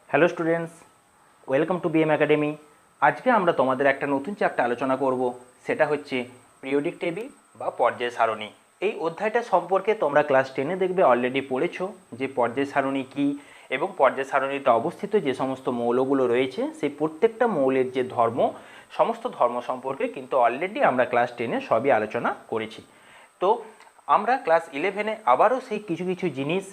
Hello students, welcome to BM academy. আজকে আমরা তোমাদের একটা নতুন চ্যাপ্টার আলোচনা করব, সেটা হচ্ছে পিরিয়ডিক টেবিল বা পর্যায় সারণী। এই অধ্যায়টা সম্পর্কে তোমরা ক্লাস 10-এ দেখবে অলরেডি পড়েছো যে পর্যায় সারণী কী এবং পর্যায় সারণীতে অবস্থিত যে সমস্ত মৌলগুলো রয়েছে সেই প্রত্যেকটা মৌলের যে ধর্ম, সমস্ত ধর্ম সম্পর্কে কিন্তু অলরেডি আমরা ক্লাস 10-এ সবই আলোচনা করেছি। তো আমরা ক্লাস 11-এ আবারও সেই কিছু কিছু জিনিস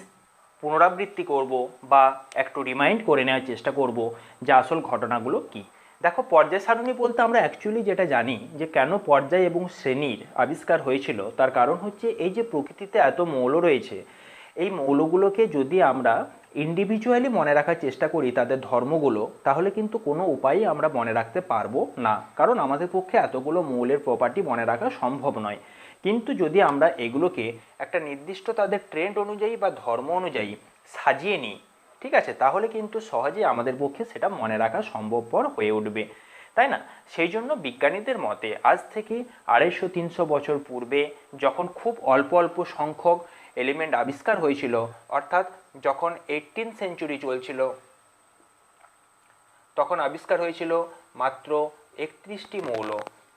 পুনরাবৃত্তি করব বা একটু রিমাইন্ড করে নেওয়ার চেষ্টা করব যে আসল ঘটনাগুলো কি। দেখো, পর্যায় সারণী বলতে আমরা অ্যাকচুয়ালি যেটা জানি যে কেন পর্যায় এবং শ্রেণীর আবিষ্কার হয়েছিল, তার কারণ হচ্ছে এই যে প্রকৃতিতে এত মৌল রয়েছে, এই মৌলগুলোকে যদি আমরা ইন্ডিভিজুয়ালি মনে রাখার চেষ্টা করি তাদের ধর্মগুলো, তাহলে কিন্তু কোনো উপায়েই আমরা মনে রাখতে পারবো না, কারণ আমাদের পক্ষে এতগুলো মৌলের প্রপার্টি মনে রাখা সম্ভব নয়। কিন্তু যদি আমরা এগুলোকে একটা নির্দিষ্ট তাদের ট্রেন্ড অনুযায়ী বা ধর্ম অনুযায়ী সাজিয়ে নিই, ঠিক আছে, তাহলে কিন্তু সহজেই আমাদের পক্ষে সেটা মনে রাখা সম্ভবপর হয়ে উঠবে, তাই না? সেই জন্য বিজ্ঞানীদের মতে আজ থেকে 250-300 বছর পূর্বে যখন খুব অল্প অল্প সংখ্যক এলিমেন্ট আবিষ্কার হয়েছিল, অর্থাৎ যখন 18th সেঞ্চুরি চলছিল, তখন আবিষ্কার হয়েছিল মাত্র 31টি মৌল।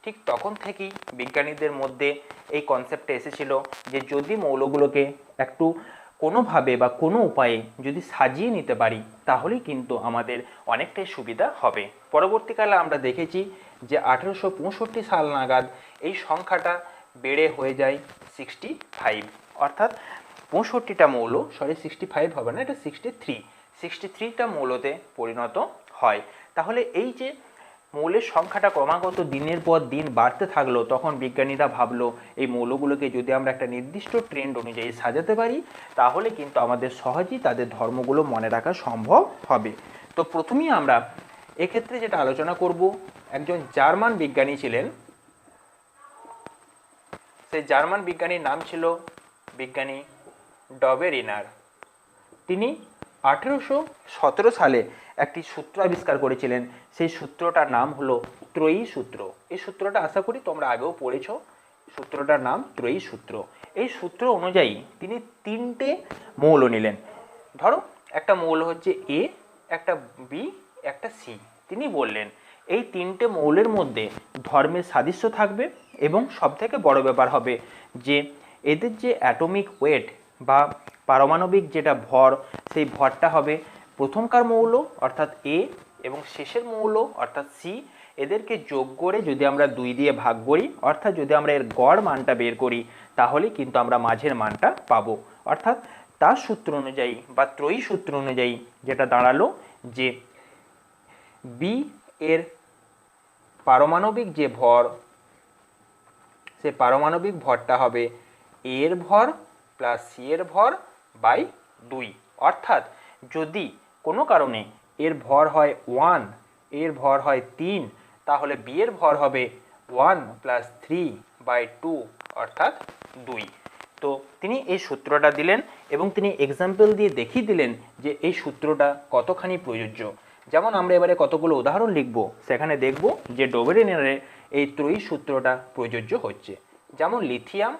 ঠিক তখন থেকেই বিজ্ঞানীদের মধ্যে এই কনসেপ্টটা এসেছিল যে যদি মৌলগুলোকে একটু কোনোভাবে বা কোনো উপায়ে যদি সাজিয়ে নিতে পারি, তাহলেই কিন্তু আমাদের অনেকটাই সুবিধা হবে। পরবর্তীকালে আমরা দেখেছি যে 1865 সাল নাগাদ এই সংখ্যাটা বেড়ে হয়ে যায় 65, অর্থাৎ 65টা মৌল, 65 হবে না, এটা 63টা মৌলতে পরিণত হয়। তাহলে এই যে মৌলের সংখ্যাটা ক্রমাগত দিনের পর দিন বাড়তে থাকলো, তখন বিজ্ঞানীরা ভাবলো এই মৌলগুলোকে যদি আমরা একটা নির্দিষ্ট ট্রেন্ড অনুযায়ী সাজাতে পারি, তাহলে কিন্তু আমাদের সহজেই তাদের ধর্মগুলো মনে রাখা সম্ভব হবে। তো প্রথমেই আমরা এক্ষেত্রে যেটা আলোচনা করব, একজন জার্মান বিজ্ঞানী ছিলেন। সেই জার্মান বিজ্ঞানীর নাম ছিল বিজ্ঞানী ডবেরিনার। তিনি 1817 সালে একটি সূত্র আবিষ্কার করেছিলেন। সেই সূত্রটার নাম হলো ত্রয়ী সূত্র। এই সূত্রটা আশা করি তোমরা আগেও পড়েছো। সূত্রটার নাম ত্রয়ী সূত্র। এই সূত্র অনুযায়ী তিনি 3টে মৌল নিলেন। ধরো একটা মৌল হচ্ছে এ, একটা বি, একটা সি। তিনি বললেন এই 3টে মৌলের মধ্যে ধর্মের সাদৃশ্য থাকবে এবং সবথেকে বড় ব্যাপার হবে যে এদের যে অ্যাটমিক ওয়েট বা পারমাণবিক যেটা ভর, সেই ভরটা হবে প্রথমকার মৌল অর্থাৎ এ এবং শেষের মৌল অর্থাৎ সি, এদেরকে যোগ করে যদি আমরা 2 দিয়ে ভাগ করি, অর্থাৎ যদি আমরা এর গড় মানটা বের করি, তাহলে কিন্তু আমরা মাঝের মানটা পাবো। অর্থাৎ তার সূত্র অনুযায়ী বা ত্রয়ী সূত্র অনুযায়ী যেটা দাঁড়ালো যে বি এর পারমাণবিক যে ভর, সে পারমাণবিক ভরটা হবে এ এর ভর প্লাস সি এর ভর বাই 2। অর্থাৎ যদি কোনো কারণে এর ভর হয় 1, এর ভর হয় 3, তাহলে বি এর ভর হবে 1 প্লাস 3/2 অর্থাৎ 2। তো তিনি এই সূত্রটা দিলেন এবং তিনি এক্সাম্পল দিয়ে দেখিয়ে দিলেন যে এই সূত্রটা কতখানি প্রযোজ্য। যেমন আমরা এবারে কতগুলো উদাহরণ লিখব, সেখানে দেখব যে ডবেরিনারের এই ত্রয়ী সূত্রটা প্রযোজ্য হচ্ছে। যেমন লিথিয়াম,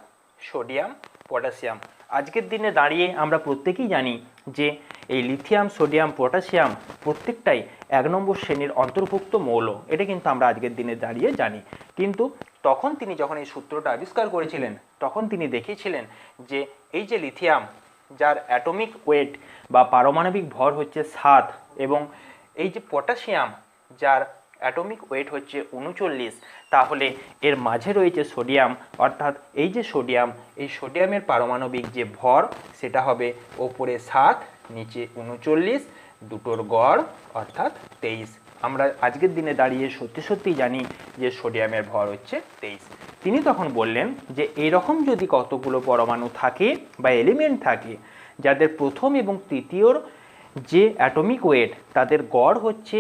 সোডিয়াম, পটাশিয়াম। আজকের দিনে দাঁড়িয়ে আমরা প্রত্যেকেই জানি যে এই লিথিয়াম, সোডিয়াম, পটাশিয়াম প্রত্যেকটাই 1 নম্বর শ্রেণীর অন্তর্ভুক্ত মৌল। এটা কিন্তু আমরা আজকের দিনে দাঁড়িয়ে জানি। কিন্তু তখন তিনি যখন এই সূত্রটা আবিষ্কার করেছিলেন, তখন তিনি দেখিয়েছিলেন যে এই যে লিথিয়াম, যার অ্যাটমিক ওয়েট বা পারমাণবিক ভর হচ্ছে 7, এবং এই যে পটাশিয়াম, যার অ্যাটমিক ওয়েট হচ্ছে 39, তাহলে এর মাঝে রয়েছে সোডিয়াম, অর্থাৎ এই যে সোডিয়াম, এই সোডিয়ামের পারমাণবিক যে ভর সেটা হবে ওপরে 7, নিচে 39, দুটোর গড় অর্থাৎ 23। আমরা আজকের দিনে দাঁড়িয়ে সত্যি সত্যি জানি যে সোডিয়ামের ভর হচ্ছে 23। তিনি তখন বললেন যে এইরকম যদি কতগুলো পরমাণু থাকে বা এলিমেন্ট থাকে যাদের প্রথম এবং তৃতীয়র যে অ্যাটমিক ওয়েট তাদের গড় হচ্ছে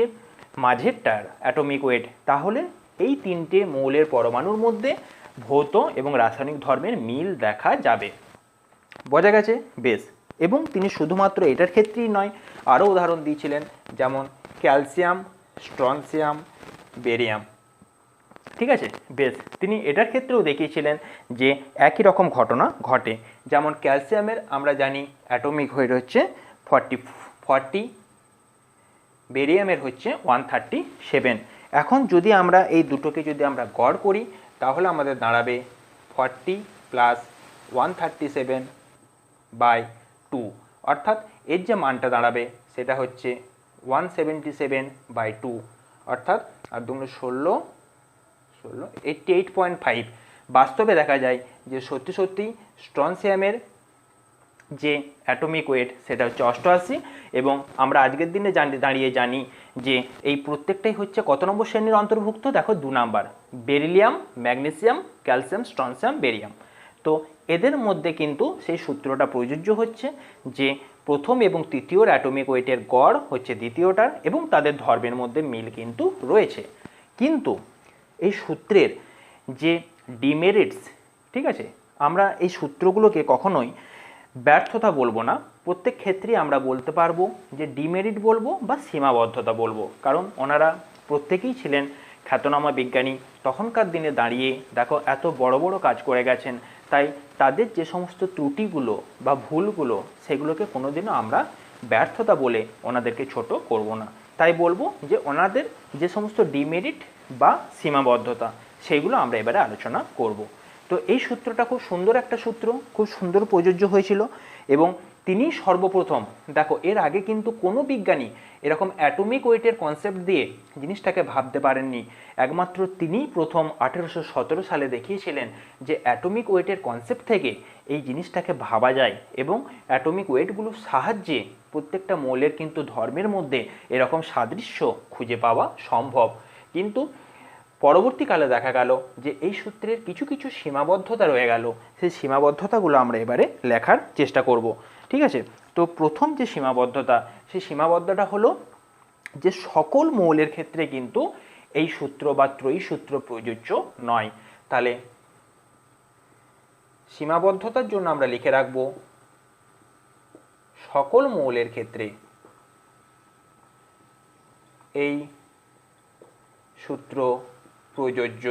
মাঝেরটার অ্যাটমিক ওয়েট, তাহলে এই 3টে মৌলের পরমাণুর মধ্যে ভৌত এবং রাসায়নিক ধর্মের মিল দেখা যাবে। বোঝা গেছে? বেশ। এবং তিনি শুধুমাত্র এটার ক্ষেত্রেই নয়, আরও উদাহরণ দিয়েছিলেন, যেমন ক্যালসিয়াম, স্ট্রনসিয়াম, বেরিয়াম। ঠিক আছে, বেশ। তিনি এটার ক্ষেত্রেও দেখিয়েছিলেন যে একই রকম ঘটনা ঘটে। যেমন ক্যালসিয়ামের আমরা জানি অ্যাটমিক ওয়েট হচ্ছে 40 বেরিয়ামের হচ্ছে 137। এখন যদি আমরা এই দুটোকে যদি আমরা গড় করি তাহলে আমাদের দাঁড়াবে 40 প্লাস 137/2, অর্থাৎ এর যে মানটা দাঁড়াবে সেটা হচ্ছে 177/2, অর্থাৎ আর দুগুণ 88.5। বাস্তবে দেখা যায় যে সত্যি সত্যি স্ট্রনশিয়ামের যে অ্যাটমিক ওয়েট সেটা হচ্ছে 88, এবং আমরা আজকের দিনে দাঁড়িয়ে জানি যে এই প্রত্যেকটাই হচ্ছে কত নম্বর শ্রেণীর অন্তর্ভুক্ত, দেখো 2 number, beryllium, magnesium, calcium, strontium, barium. তো এদের মধ্যে কিন্তু সেই সূত্রটা প্রযোজ্য হচ্ছে যে প্রথম এবং তৃতীয়র অ্যাটমিক ওয়েটের গড় হচ্ছে দ্বিতীয়টার, এবং তাদের ধর্মের মধ্যে মিল কিন্তু রয়েছে। কিন্তু এই সূত্রের যে ডিমেরিটস, ঠিক আছে, আমরা এই সূত্রগুলোকে কখনোই ব্যর্থতা বলবো না, প্রত্যেক ক্ষেত্রেই আমরা বলতে পারবো যে ডিমেরিট বলবো বা সীমাবদ্ধতা বলবো, কারণ ওনারা প্রত্যেকেই ছিলেন খ্যাতনামা বিজ্ঞানী। তখনকার দিনে দাঁড়িয়ে দেখো এত বড় বড় কাজ করে গেছেন, তাই তাদের যে সমস্ত ত্রুটিগুলো বা ভুলগুলো সেগুলোকে কোনোদিনও আমরা ব্যর্থতা বলে ওনাদেরকে ছোট করব না। তাই বলবো যে ওনাদের যে সমস্ত ডিমেরিট বা সীমাবদ্ধতা সেইগুলো আমরা এবারে আলোচনা করব। তো এই সূত্রটা খুব সুন্দর একটা সূত্র, খুব সুন্দর প্রযোজ্য হয়েছিল, এবং তিনি সর্বপ্রথম, দেখো এর আগে কিন্তু কোনো বিজ্ঞানী এরকম অ্যাটমিক ওয়েটের কনসেপ্ট দিয়ে জিনিসটাকে ভাবতে পারেননি। একমাত্র তিনিই প্রথম 1817 সালে দেখিয়েছিলেন যে অ্যাটমিক ওয়েটের কনসেপ্ট থেকে এই জিনিসটাকে ভাবা যায়, এবং অ্যাটমিক ওয়েটগুলোর সাহায্যে প্রত্যেকটা মৌলের কিন্তু ধর্মের মধ্যে এরকম সাদৃশ্য খুঁজে পাওয়া সম্ভব। কিন্তু পরবর্তীকালে দেখা গেল যে এই সূত্রের কিছু কিছু সীমাবদ্ধতা রয়ে গেল, সেই সীমাবদ্ধতাগুলো আমরা এবারে লেখার চেষ্টা করব, ঠিক আছে। তো প্রথম যে সীমাবদ্ধতা, সেই সীমাবদ্ধতা হলো যে সকল মৌলের ক্ষেত্রে কিন্তু এই সূত্র বা ত্রয়ী সূত্র প্রযোজ্য নয়। তাহলে সীমাবদ্ধতার জন্য আমরা লিখে রাখব সকল মৌলের ক্ষেত্রে এই সূত্র প্রযোজ্য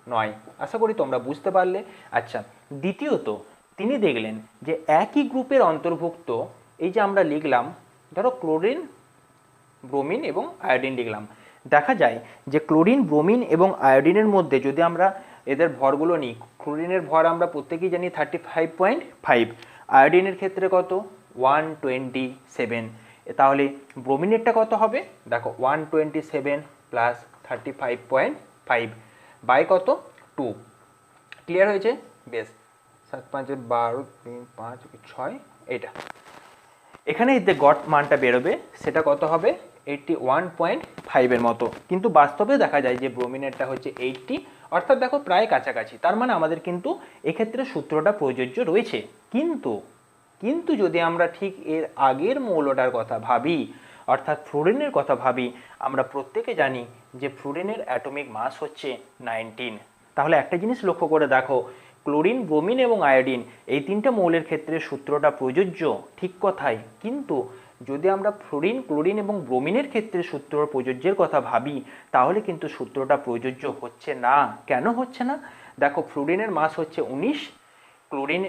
নয়। আশা করি তোমরা বুঝতে পারলে। আচ্ছা, দ্বিতীয়ত তিনি দেখলেন যে একই গ্রুপের অন্তর্ভুক্ত এই যে আমরা লিখলাম, ধরো ক্লোরিন, ব্রোমিন এবং আয়োডিন লিখলাম, দেখা যায় যে ক্লোরিন, ব্রোমিন এবং আয়োডিনের মধ্যে যদি আমরা এদের ভরগুলো নিই, ক্লোরিনের ভর আমরা প্রত্যেকেই জানি 35.5, আয়োডিনের ক্ষেত্রে কত 127, তাহলে ব্রোমিনেরটা কত হবে, দেখো 127 প্লাস 35.5 বাই কত 2। ক্লিয়ার হয়েছে? বেশ, 7 5 12 3 5 6, এটা এখানে যে গড় মানটা বেরোবে সেটা কত হবে 81.5 এর মতো। কিন্তু বাস্তবে দেখা যায় যে ব্রোমিনেরটা হচ্ছে 80, অর্থাৎ দেখো প্রায় কাছাকাছি। তার মানে আমাদের কিন্তু এক্ষেত্রে সূত্রটা প্রযোজ্য রয়েছে। কিন্তু যদি আমরা ঠিক এর আগের মৌলটার কথা ভাবি, অর্থাৎ ফ্লুরিনের কথা ভাবি, আমরা প্রত্যেকে জানি যে ফ্লুরিনের অ্যাটমিক মাস হচ্ছে 19। তাহলে একটা জিনিস লক্ষ্য করে দেখো, ক্লোরিন, ব্রোমিন এবং আয়োডিন এই তিনটে মৌলের ক্ষেত্রে সূত্রটা প্রযোজ্য, ঠিক কথাই। কিন্তু যদি আমরা ফ্লুরিন, ক্লোরিন এবং ব্রোমিনের ক্ষেত্রে সূত্র প্রযোজ্যের কথা ভাবি, তাহলে কিন্তু সূত্রটা প্রযোজ্য হচ্ছে না। কেন হচ্ছে না? দেখো, ফ্লুরিনের মাস হচ্ছে 19, ক্লোরিন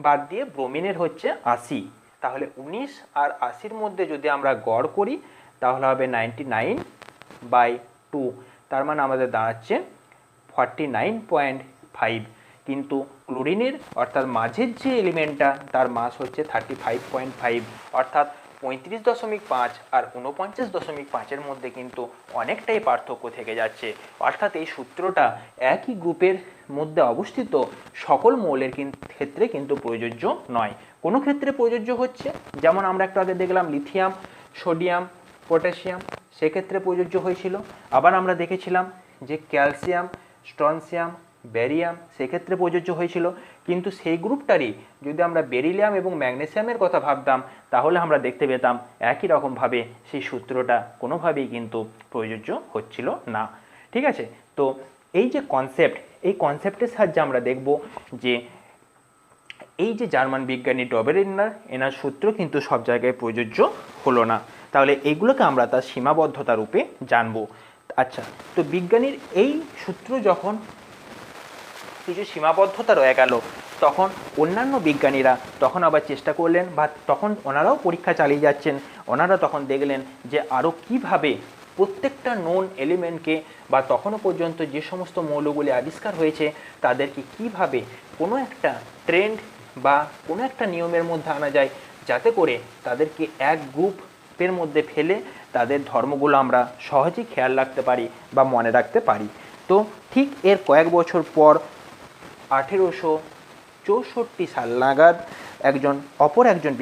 বাদ দিয়ে ব্রোমিনের হচ্ছে 80। তাহলে 19 আর 80-র মধ্যে যদি আমরা গড় করি তাহলে হবে 99/2, তার মানে আমাদের দাঁড়াচ্ছে 49.5। কিন্তু ক্লোরিনের অর্থাৎ মাঝের যে এলিমেন্টটা তার মাস হচ্ছে 35.5, অর্থাৎ 35.5 আর 49.5-এর মধ্যে কিন্তু অনেকটাই পার্থক্য থেকে যাচ্ছে। অর্থাৎ এই সূত্রটা একই গ্রুপের মধ্যে অবস্থিত সকল মৌলের ক্ষেত্রে কিন্তু প্রযোজ্য নয়। কোনো ক্ষেত্রে প্রযোজ্য হচ্ছে, যেমন আমরা একটু আগে দেখলাম লিথিয়াম, সোডিয়াম, পটাশিয়াম, সেক্ষেত্রে প্রযোজ্য হয়েছিল। আবার আমরা দেখেছিলাম যে ক্যালসিয়াম, স্ট্রনশিয়াম, ব্যারিয়াম, সেক্ষেত্রে প্রযোজ্য হয়েছিল। কিন্তু সেই গ্রুপটারই যদি আমরা বেরিলিয়াম এবং ম্যাগনেসিয়ামের কথা ভাবতাম, তাহলে আমরা দেখতে পেতাম একই রকমভাবে সেই সূত্রটা কোনোভাবেই কিন্তু প্রযোজ্য হচ্ছিল না। ঠিক আছে? তো এই যে কনসেপ্ট, এই কনসেপ্টের সাহায্যে আমরা দেখব যে এই যে জার্মান বিজ্ঞানী ডবেরিনার, এনার সূত্র কিন্তু সব জায়গায় প্রযোজ্য হলো না। তাহলে এইগুলোকে আমরা তার সীমাবদ্ধতা রূপে জানবো। আচ্ছা, তো বিজ্ঞানীর এই সূত্র যখন কিছু সীমাবদ্ধতা রয়ে গেল, তখন অন্যান্য বিজ্ঞানীরা তখন আবার চেষ্টা করলেন, বা তখন ওনারাও পরীক্ষা চালিয়ে যাচ্ছেন। ওনারা তখন দেখলেন যে আরও কীভাবে প্রত্যেকটা নোন এলিমেন্টকে, বা তখনও পর্যন্ত যে সমস্ত মৌলগুলি আবিষ্কার হয়েছে তাদেরকে কিভাবে কোনো একটা ট্রেন্ড বা কোনো একটা নিয়মের মধ্যে আনা যায়, যাতে করে তাদেরকে এক গ্রুপের মধ্যে ফেলে তাদের ধর্মগুলো আমরা সহজেই খেয়াল রাখতে পারি বা মনে রাখতে পারি। তো ঠিক এর কয়েক বছর পর 1864 সাল নাগাদ অপর একজন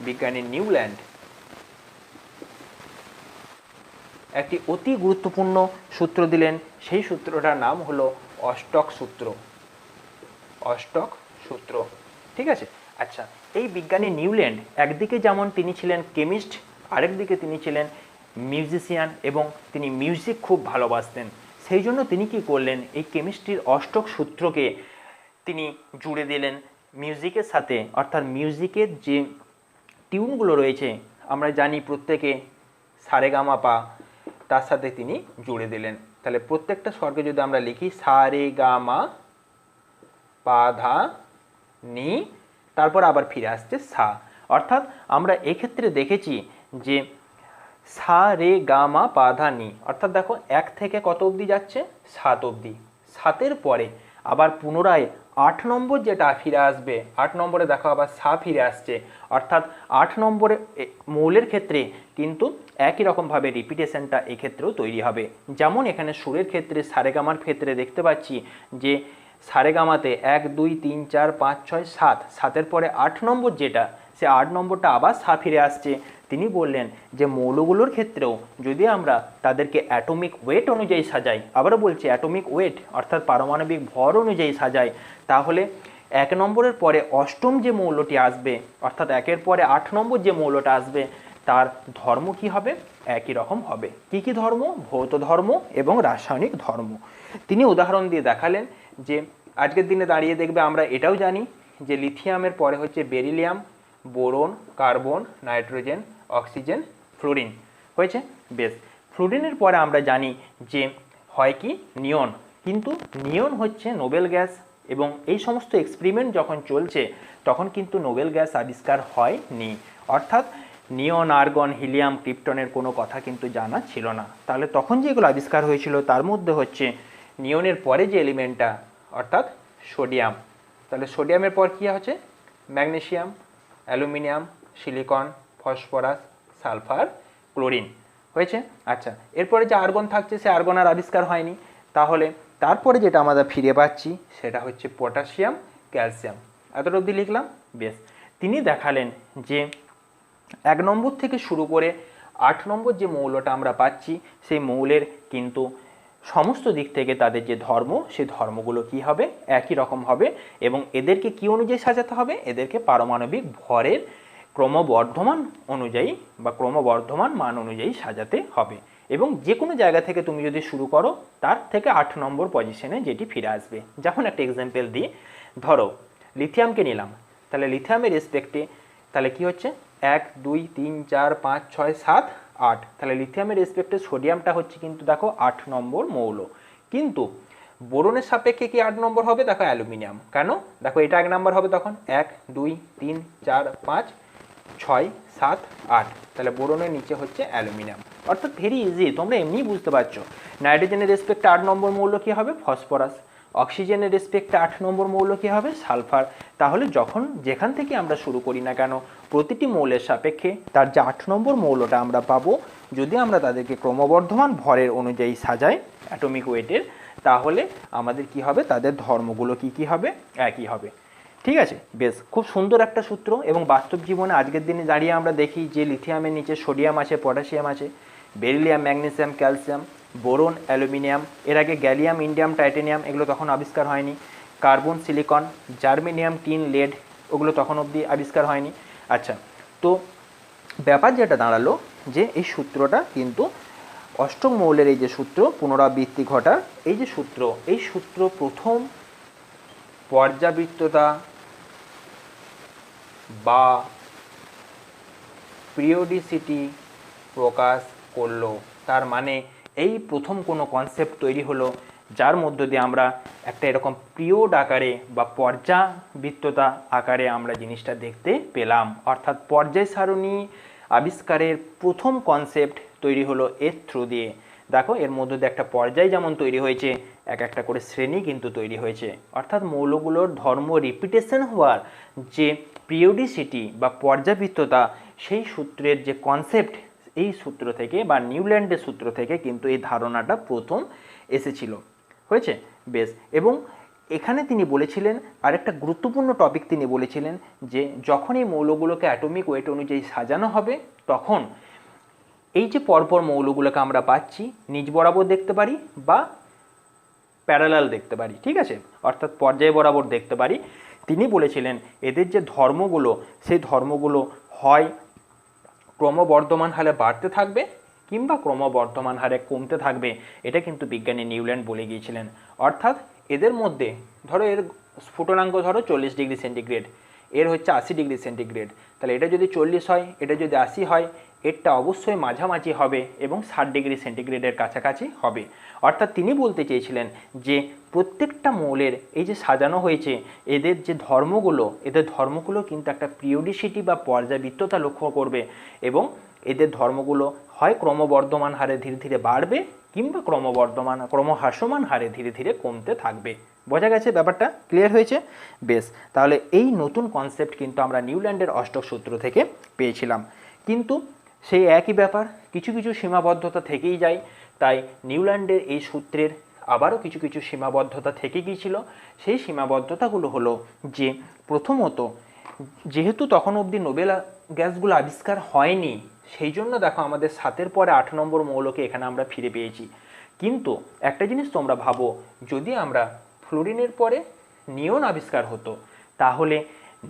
বিজ্ঞানী নিউল্যান্ড একটি অতি গুরুত্বপূর্ণ সূত্র দিলেন। সেই সূত্রটার নাম হলো অস্টক সূত্র। ঠিক আছে। আচ্ছা, এই বিজ্ঞানী নিউল্যান্ড একদিকে যেমন তিনি ছিলেন কেমিস্ট, আরেকদিকে তিনি ছিলেন মিউজিশিয়ান, এবং তিনি মিউজিক খুব ভালোবাসতেন। সেই জন্য তিনি কি করলেন, এই কেমিস্ট্রির অষ্টক সূত্রকে তিনি জুড়ে দিলেন মিউজিকের সাথে। অর্থাৎ মিউজিকের যে টিউনগুলো রয়েছে, আমরা জানি প্রত্যেকে সারেগামাপা, তার সাথে তিনি জুড়ে দিলেন। তাহলে প্রত্যেকটা স্বরকে যদি আমরা লিখি সারেগামা পা ধা নি, তারপর আবার ফিরে আসছে সা। অর্থাৎ আমরা এক্ষেত্রে দেখেছি যে সা রে গা মা পা ধা নি, অর্থাৎ দেখো 1 থেকে কত অবধি যাচ্ছে, 7 অবধি। 7-এর পরে আবার পুনরায় 8 নম্বর যেটা ফিরে আসবে, 8 নম্বরে দেখো আবার সা ফিরে আসছে। অর্থাৎ 8 নম্বরে মৌলের ক্ষেত্রে কিন্তু একই রকমভাবে রিপিটেশনটা এক্ষেত্রেও তৈরি হবে। যেমন এখানে সুরের ক্ষেত্রে সারেগামার ক্ষেত্রে দেখতে পাচ্ছি যে সারেগামাতে 1 2 3 4 5 6 7, 7-এর পরে 8 নম্বর যেটা, সে 8 নম্বরটা আবার সা ফিরে আসছে। তিনি বললেন যে মৌলগুলোর ক্ষেত্রেও যদি আমরা তাদেরকে অ্যাটমিক ওয়েট অনুযায়ী সাজাই, আবারও বলছি অ্যাটমিক ওয়েট অর্থাৎ পারমাণবিক ভর অনুযায়ী সাজাই, তাহলে 1 নম্বরের পরে 8ম যে মৌলটি আসবে, অর্থাৎ 1-এর পরে 8 নম্বর যে মৌলটা আসবে, তার ধর্ম কি হবে, একই রকম হবে। কি কি ধর্ম? ভৌত ধর্ম এবং রাসায়নিক ধর্ম। তিনি উদাহরণ দিয়ে দেখালেন যে আজকের দিনে দাঁড়িয়ে দেখবে আমরা এটাও জানি যে লিথিয়ামের পরে হচ্ছে beryllium, boron, carbon, nitrogen, oxygen, fluorine হয়েছে। বেশ, ফ্লোরিনের পরে আমরা জানি যে হয় কি নিয়ন, কিন্তু নিয়ন হচ্ছে নোবেল গ্যাস, এবং এই সমস্ত এক্সপেরিমেন্ট যখন চলছে তখন কিন্তু নোবেল গ্যাস আবিষ্কার হয়নি। অর্থাৎ নিয়ন, আর্গন, হিলিয়াম, ক্রিপ্টনের কোনো কথা কিন্তু জানা ছিল না। তাহলে তখন যেগুলো আবিষ্কার হয়েছিল তার মধ্যে হচ্ছে নিয়নের পরে যে এলিমেন্টটা অর্থাৎ সোডিয়াম। তাহলে সোডিয়ামের পর কী হচ্ছে, magnesium, aluminium, silicon, phosphorus, sulphur, chlorine হয়েছে। আচ্ছা, এরপরে যে আর্গন থাকছে সে আর্গন আর আবিষ্কার হয়নি। তাহলে তারপরে যেটা আমরা ফিরে পাচ্ছি সেটা হচ্ছে পটাশিয়াম, ক্যালসিয়াম। এতটা অবধি লিখলাম। বেশ, তিনি দেখালেন যে 1 নম্বর থেকে শুরু করে 8 নম্বর যে মৌলটা আমরা পাচ্ছি, সেই মৌলের কিন্তু সমস্ত দিক থেকে তাদের যে ধর্ম, সেই ধর্মগুলো কি হবে, একই রকম হবে। এবং এদেরকে কি অনুযায়ী সাজাতে হবে, এদেরকে পারমাণবিক ভরের ক্রমবর্ধমান অনুযায়ী বা ক্রমবর্ধমান মান অনুযায়ী সাজাতে হবে। এবং যে কোনো জায়গা থেকে তুমি যদি শুরু করো, তার থেকে 8 নম্বর পজিশনে যেটি ফিরে আসবে। যেমন একটা এক্সাম্পল দিই, ধরো লিথিয়ামকে নিলাম, তাহলে লিথিয়ামের রেসপেক্টে তাহলে কি হচ্ছে 1 2 3 4 5 6 7 8। তাহলে লিথিয়ামের রেসপেক্টে সোডিয়ামটা হচ্ছে কিন্তু দেখো 8 নম্বর মৌল, কিন্তু বোরনের সাপেক্ষে কি 8 নম্বর হবে, দেখো অ্যালুমিনিয়াম। কেন? দেখো এটা 1 নম্বর হবে তখন 1 2 3 4 5 6 7 8। তাহলে বোরনের নিচে হচ্ছে অ্যালুমিনিয়াম। অর্থাৎ ভেরি ইজি, তোমরা এমনি বুঝতে পারছো। নাইট্রোজেনের রেসপেক্টে 8 নম্বর মৌল কি হবে, ফসফরাস। অক্সিজেনের রেসপেক্টে 8 নম্বর মৌল কি হবে, সালফার। তাহলে যেখান থেকে আমরা শুরু করি না কেন, প্রতিটি মৌলের সাপেক্ষে তার যে 8 নম্বর মৌলটা আমরা পাবো, যদি আমরা তাদেরকে ক্রমবর্ধমান ভরের অনুযায়ী সাজাই অ্যাটমিক ওয়েটের, তাহলে আমাদের কি হবে, তাদের ধর্মগুলো কি হবে, একই হবে। ঠিক আছে। বেশ, খুব সুন্দর একটা সূত্র। এবং বাস্তব জীবনে আজকের দিনে দাঁড়িয়ে আমরা দেখি যে লিথিয়ামের নিচে সোডিয়াম আছে, পটাশিয়াম আছে, beryllium, magnesium, calcium, boron, aluminium, এর আগে গ্যালিয়াম, ইন্ডিয়াম, টাইটেনিয়াম, এগুলো তখন আবিষ্কার হয়নি। Carbon, silicon, germanium, tin, lead, ওগুলো তখন অবধি আবিষ্কার হয়নি। আচ্ছা, তো ব্যাপার যেটা দাঁড়ালো যে এই সূত্রটা কিন্তু অষ্টক মৌলের এই যে সূত্র পুনরাবৃত্তি ঘটার এই যে সূত্র, এই সূত্র প্রথম পর্যাবৃত্ততা বা পিরিয়ডিসিটি প্রকাশ করলো। তার মানে এই প্রথম কোনো কনসেপ্ট তৈরি হলো যার মধ্য দিয়ে আমরা একটা এরকম পিরিয়ড আকারে বা পর্যাবৃত্ততা আকারে আমরা জিনিসটা দেখতে পেলাম। অর্থাৎ পর্যায় সারণী আবিষ্কারের প্রথম কনসেপ্ট তৈরি হলো এর থ্রু দিয়ে। দেখো এর মধ্যে দিয়ে একটা পর্যায় যেমন তৈরি হয়েছে, এক একটা করে শ্রেণী কিন্তু তৈরি হয়েছে। অর্থাৎ মৌলগুলোর ধর্ম রিপিটেশন হওয়ার যে পিরিয়ডিসিটি বা পর্যাবৃত্ততা, সেই সূত্রের যে কনসেপ্ট, এই সূত্র থেকে বা নিউল্যান্ডের সূত্র থেকে কিন্তু এই ধারণাটা প্রথম এসেছিল। হয়েছে বেশ। এবং এখানে তিনি বলেছিলেন আরেকটা গুরুত্বপূর্ণ টপিক তিনি বলেছিলেন যে যখন এই মৌলগুলোকে অ্যাটমিক ওয়েট অনুযায়ী সাজানো হবে, তখন এই যে পরপর মৌলগুলোকে আমরা পাচ্ছি নিজ বরাবর দেখতে পারি বা প্যারালাল দেখতে পারি, ঠিক আছে, অর্থাৎ পর্যায় বরাবর দেখতে পারি। তিনি বলেছিলেন এদের যে ধর্মগুলো, সেই ধর্মগুলো হয় ক্রমবর্ধমান হারে বাড়তে থাকবে কিংবা ক্রমবর্ধমান হারে কমতে থাকবে। এটা কিন্তু বিজ্ঞানী নিউল্যান্ড বলে গিয়েছিলেন। অর্থাৎ এদের মধ্যে ধরো এর স্ফুটনাঙ্ক ধরো 40 ডিগ্রি সেন্টিগ্রেড, এর হচ্ছে 80 ডিগ্রি সেন্টিগ্রেড, তাহলে এটা যদি 40 হয়, এটা যদি 80 হয়, এরটা অবশ্যই মাঝামাঝি হবে এবং 60 ডিগ্রি সেন্টিগ্রেডের কাছাকাছি হবে। অর্থাৎ তিনি বলতে চেয়েছিলেন যে প্রত্যেকটা মৌলের এই যে সাজানো হয়েছে, এদের যে ধর্মগুলো, এদের ধর্মগুলো কিন্তু একটা পিরিয়ডিসিটি বা পর্যাবৃত্ততা লক্ষ্য করবে এবং এদের ধর্মগুলো হয় ক্রমবর্ধমান হারে ধীরে ধীরে বাড়বে কিংবা ক্রমহ্রাসমান হারে ধীরে ধীরে কমতে থাকবে। বোঝা গেছে ব্যাপারটা? ক্লিয়ার হয়েছে? বেশ, তাহলে এই নতুন কনসেপ্ট কিন্তু আমরা নিউল্যান্ডের অষ্টক সূত্র থেকে পেয়েছিলাম। কিন্তু সেই একই ব্যাপার, কিছু কিছু সীমাবদ্ধতা থেকেই যায়। তাই নিউল্যান্ডের এই সূত্রের আবারও কিছু কিছু সীমাবদ্ধতা থেকে গিয়েছিল। সেই সীমাবদ্ধতাগুলো হলো যে প্রথমত, যেহেতু তখন অবধি নোবেল গ্যাসগুলো আবিষ্কার হয়নি, সেই জন্য দেখো আমাদের 7-এর পরে 8 নম্বর মৌলকে এখানে আমরা ফিরে পেয়েছি। কিন্তু একটা জিনিস তোমরা ভাবো, যদি আমরা ফ্লোরিনের পরে নিয়ন আবিষ্কার হতো, তাহলে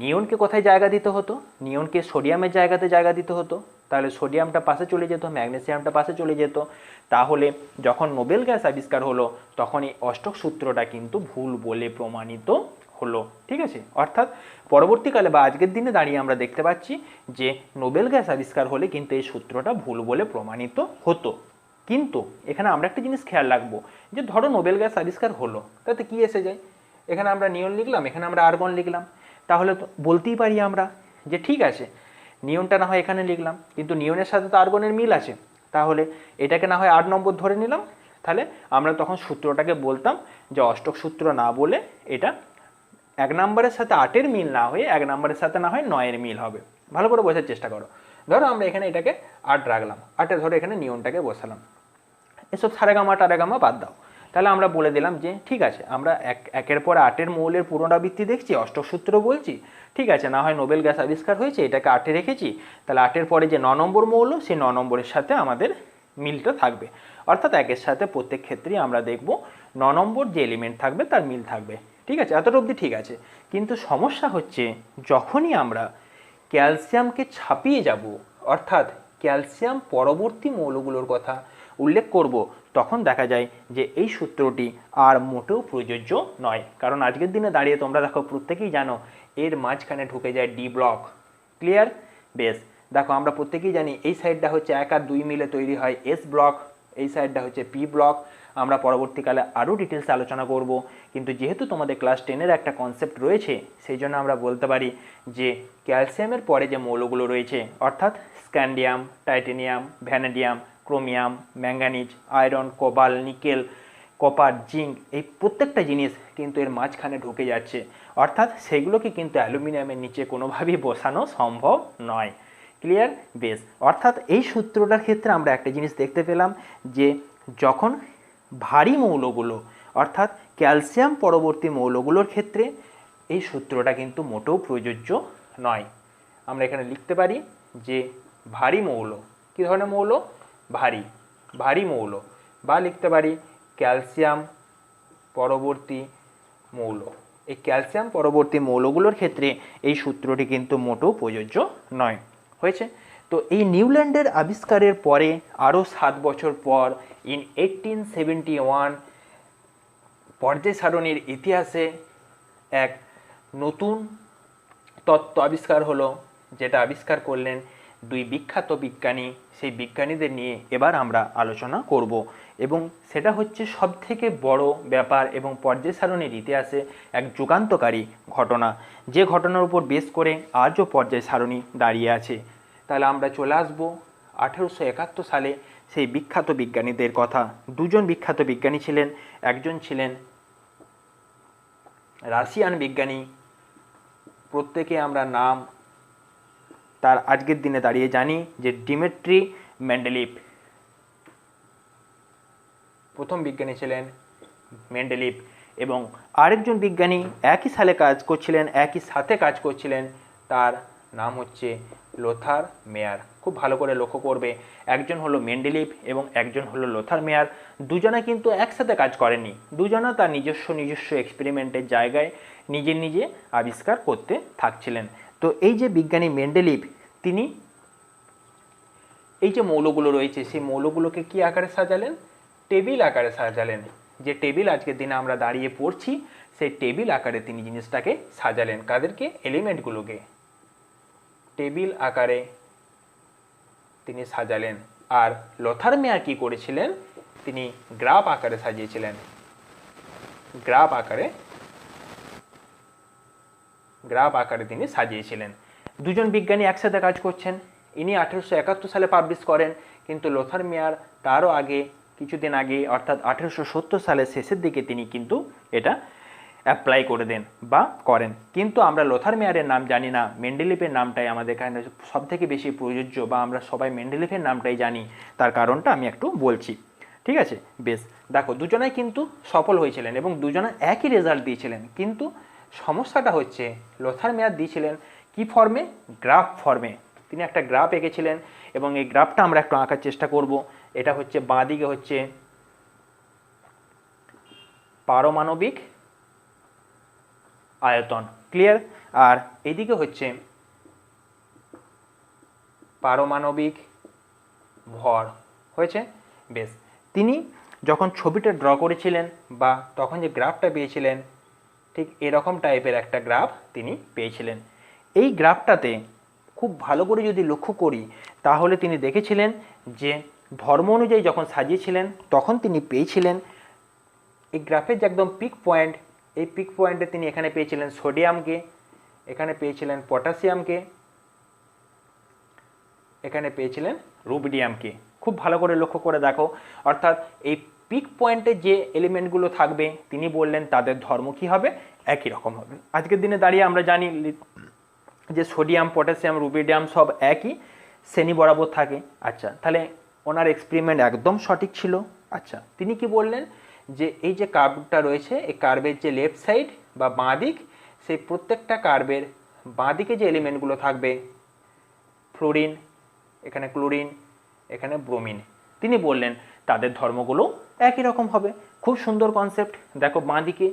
নিয়নকে কোথায় জায়গা দিতে হতো? নিয়নকে সোডিয়ামের জায়গাতে জায়গা দিতে হতো। তাহলে সোডিয়ামটা পাশে চলে যেত, ম্যাগনেসিয়ামটা পাশে চলে যেত। তাহলে যখন নোবেল গ্যাস আবিষ্কার হলো, তখন এই অষ্টক সূত্রটা কিন্তু ভুল বলে প্রমাণিত হলো। ঠিক আছে? অর্থাৎ পরবর্তীকালে বা আজকের দিনে দাঁড়িয়ে আমরা দেখতে পাচ্ছি যে নোবেল গ্যাস আবিষ্কার হলে কিন্তু এই সূত্রটা ভুল বলে প্রমাণিত হতো। কিন্তু এখানে আমরা একটা জিনিস খেয়াল রাখবো যে ধরো নোবেল গ্যাস আবিষ্কার হলো, তাতে কি এসে যায়? এখানে আমরা নিয়ন লিখলাম, এখানে আমরা আর্গন লিখলাম, তাহলে তো বলতেই পারি আমরা যে ঠিক আছে, নিয়নটা না হয় এখানে লিখলাম, কিন্তু নিয়নের সাথে তো আর্গনের মিল আছে, তাহলে এটাকে না হয় 8 নম্বর ধরে নিলাম। তাহলে আমরা তখন সূত্রটাকে বলতাম যে অষ্টক সূত্র না বলে এটা 1 নম্বরের সাথে 8-এর মিল না হয়ে 1 নম্বরের সাথে না হয় 9-এর মিল হবে। ভালো করে বোঝার চেষ্টা করো। ধরো আমরা এখানে এটাকে 8 রাখলাম, 8-এ ধরো এখানে নিয়নটাকে বসালাম, এসব সারেগামা টারেগামা বাদ দাও। তাহলে আমরা বলে দিলাম যে ঠিক আছে, আমরা একের পর 8-এর মৌলের পুনরাবৃত্তি দেখছি, অষ্টক সূত্র বলছি, ঠিক আছে, না হয় নোবেল গ্যাস আবিষ্কার হয়েছে, এটাকে 8-এ রেখেছি, তাহলে 8-এর পরে যে 9 নম্বর মৌল, সেই 9 নম্বরের সাথে আমাদের মিলটা থাকবে। অর্থাৎ একের সাথে প্রত্যেক ক্ষেত্রেই আমরা দেখব 9 নম্বর যে এলিমেন্ট থাকবে তার মিল থাকবে। ঠিক আছে, এতটা অবধি ঠিক আছে। কিন্তু সমস্যা হচ্ছে যখনই আমরা ক্যালসিয়ামকে ছাপিয়ে যাব, অর্থাৎ ক্যালসিয়াম পরবর্তী মৌলগুলোর কথা উল্লেখ করব, তখন দেখা যায় যে এই সূত্রটি আর মোটেও প্রযোজ্য নয়। কারণ আজকের দিনে দাঁড়িয়ে তোমরা দেখো প্রত্যেকেই জানো এর মাঝখানে ঢুকে যায় ডি ব্লক। ক্লিয়ার? বেশ, দেখো আমরা প্রত্যেকেই জানি এই সাইডটা হচ্ছে 1 আর 2 মিলে তৈরি হয় এস ব্লক, এই সাইডটা হচ্ছে পি ব্লক। আমরা পরবর্তীকালে আরও ডিটেলসে আলোচনা করব, কিন্তু যেহেতু তোমাদের ক্লাস 10-এর একটা কনসেপ্ট রয়েছে, সেই জন্য আমরা বলতে পারি যে ক্যালসিয়ামের পরে যে মৌলগুলো রয়েছে, অর্থাৎ scandium, titanium, vanadium, chromium, manganese, iron, cobalt, nickel, copper, zinc, এই প্রত্যেকটা জিনিস কিন্তু এর মাঝখানে ঢুকে যাচ্ছে। অর্থাৎ সেগুলোকে কিন্তু অ্যালুমিনিয়ামের নিচে কোনোভাবেই বসানো সম্ভব নয়। ক্লিয়ার? বেশ, অর্থাৎ এই সূত্রটার ক্ষেত্রে আমরা একটা জিনিস দেখতে পেলাম যে যখন ভারী মৌলগুলো, অর্থাৎ ক্যালসিয়াম পরবর্তী মৌলগুলোর ক্ষেত্রে এই সূত্রটা কিন্তু মোটেও প্রযোজ্য নয়। আমরা এখানে লিখতে পারি যে ভারী মৌল, কী ধরনের মৌল? ভারী মৌল, বা লিখতে পারি ক্যালসিয়াম পরবর্তী মৌল। এই ক্যালসিয়াম পরবর্তী মৌলগুলোর ক্ষেত্রে এই সূত্রটি কিন্তু মোটেও প্রযোজ্য নয়। হয়েছে? তো এই নিউল্যান্ডের আবিষ্কারের পরে আরও 7 বছর পর ইন 1871 পর্যায় সারণীর ইতিহাসে এক নতুন তত্ত্ব আবিষ্কার হলো, যেটা আবিষ্কার করলেন দুই বিখ্যাত বিজ্ঞানী, সেই বিজ্ঞানীদের নিয়ে এবার আমরা আলোচনা করব এবং সেটা হচ্ছে সবথেকে বড় ব্যাপার এবং পর্যায় সারণীর ইতিহাসে এক যুগান্তকারী ঘটনা, যে ঘটনার উপর বেস করে আজও পর্যায় সারণী দাঁড়িয়ে আছে। তাহলে আমরা চলে আসব 1871 সালে সেই বিখ্যাত বিজ্ঞানীদের কথা। দুজন বিখ্যাত বিজ্ঞানী ছিলেন, একজন ছিলেন রাশিয়ান বিজ্ঞানী, প্রত্যেকে আমরা নাম তার আজকের দিনে দাঁড়িয়ে জানি যে ডিমিট্রি মেন্ডেলিভ। প্রথম বিজ্ঞানী ছিলেন মেন্ডেলিভ এবং আরেকজন বিজ্ঞানী একই সালে কাজ করছিলেন, একই সাথে কাজ করছিলেন, তার নাম হচ্ছে লোথার মেয়ার। খুব ভালো করে লক্ষ্য করবে, একজন হলো মেন্ডেলিভ এবং একজন হলো লোথার মেয়ার। দুজনে কিন্তু একসাথে কাজ করেনি, দুজনা তার নিজস্ব এক্সপেরিমেন্টের জায়গায় নিজে আবিষ্কার করতে থাকছিলেন। তো এই যে বিজ্ঞানী মেন্ডেলিভ, তিনি এই যে মৌলগুলো রয়েছে সেই মৌলগুলোকে কি আকারে সাজালেন? টেবিল আকারে সাজালেন। যে টেবিল আজকের দিনে আমরা দাঁড়িয়ে পড়ছি, সেই টেবিল আকারে তিনি জিনিসটাকে সাজালেন। কাদেরকে? এলিমেন্টগুলোকে টেবিল আকারে তিনি সাজালেন। আর লোথার মেয়ার কি করেছিলেন? তিনি গ্রাফ আকারে সাজিয়েছিলেন। গ্রাফ আকারে তিনি সাজিয়েছিলেন। দুজন বিজ্ঞানী একসাথে কাজ করছেন। ইনি 1871 সালে পাবলিশ করেন, কিন্তু লোথার মেয়ার তারও আগে, কিছুদিন আগে, অর্থাৎ 1870 সালের শেষের দিকে তিনি কিন্তু এটা অ্যাপ্লাই করে দেন বা করেন। কিন্তু আমরা লোথার মেয়ারের নাম জানি না, মেন্ডেলিভের নামটাই আমাদের কাছে সবথেকে বেশি প্রযোজ্য, বা আমরা সবাই মেন্ডেলিভের নামটাই জানি। তার কারণটা আমি একটু বলছি, ঠিক আছে? বেশ, দেখো দুজনাই কিন্তু সফল হয়েছিলেন এবং দুজনা একই রেজাল্ট দিয়েছিলেন, কিন্তু সমস্যাটা হচ্ছে লোথার মেয়ার দিয়েছিলেন কি ফর্মে? গ্রাফ ফর্মে। তিনি একটা গ্রাফ এঁকেছিলেন এবং এই গ্রাফটা আমরা একটু আঁকার চেষ্টা করব। এটা হচ্ছে বাঁ দিকে হচ্ছে পারমাণবিক আয়তন, ক্লিয়ার? আর এদিকে হচ্ছে পারমাণবিক ভর, হয়েছে? বেশ, তিনি যখন ছবিটা ড্র করেছিলেন বা তখন যে গ্রাফটা পেয়েছিলেন, ঠিক এরকম টাইপের একটা গ্রাফ তিনি পেয়েছিলেন। এই গ্রাফটাতে খুব ভালো করে যদি লক্ষ্য করি, তাহলে তিনি দেখেছিলেন যে ধর্ম অনুযায়ী যখন সাজিয়েছিলেন তখন তিনি পেয়েছিলেন এই গ্রাফের যে একদম পিক পয়েন্ট, এই পিক পয়েন্টে তিনি এখানে পেয়েছিলেন সোডিয়ামকে, এখানে পেয়েছিলেন পটাশিয়ামকে, এখানে পেয়েছিলেন রুবিডিয়ামকে। খুব ভালো করে লক্ষ্য করে দেখো, অর্থাৎ এই পিক পয়েন্টে যে এলিমেন্টগুলো থাকবে তিনি বললেন তাদের ধর্ম কী হবে? একই রকম হবে। আজকের দিনে দাঁড়িয়ে আমরা জানি যে সোডিয়াম, পটাশিয়াম, রুবিডিয়াম সব একই শ্রেণী বরাবর থাকে। আচ্ছা, তাহলে ওনার এক্সপেরিমেন্ট একদম সঠিক ছিল। আচ্ছা, তিনি কি বললেন যে এই যে কার্ভটা রয়েছে, এই কার্ভের যে লেফট সাইড বা বাঁ দিক, সেই প্রত্যেকটা কার্ভের বাঁ দিকে যে এলিমেন্টগুলো থাকবে, ফ্লোরিন, এখানে ক্লোরিন, এখানে ব্রোমিন, তিনি বললেন তাদের ধর্মগুলো একই রকম হবে। খুব সুন্দর কনসেপ্ট। দেখো বাঁ দিকে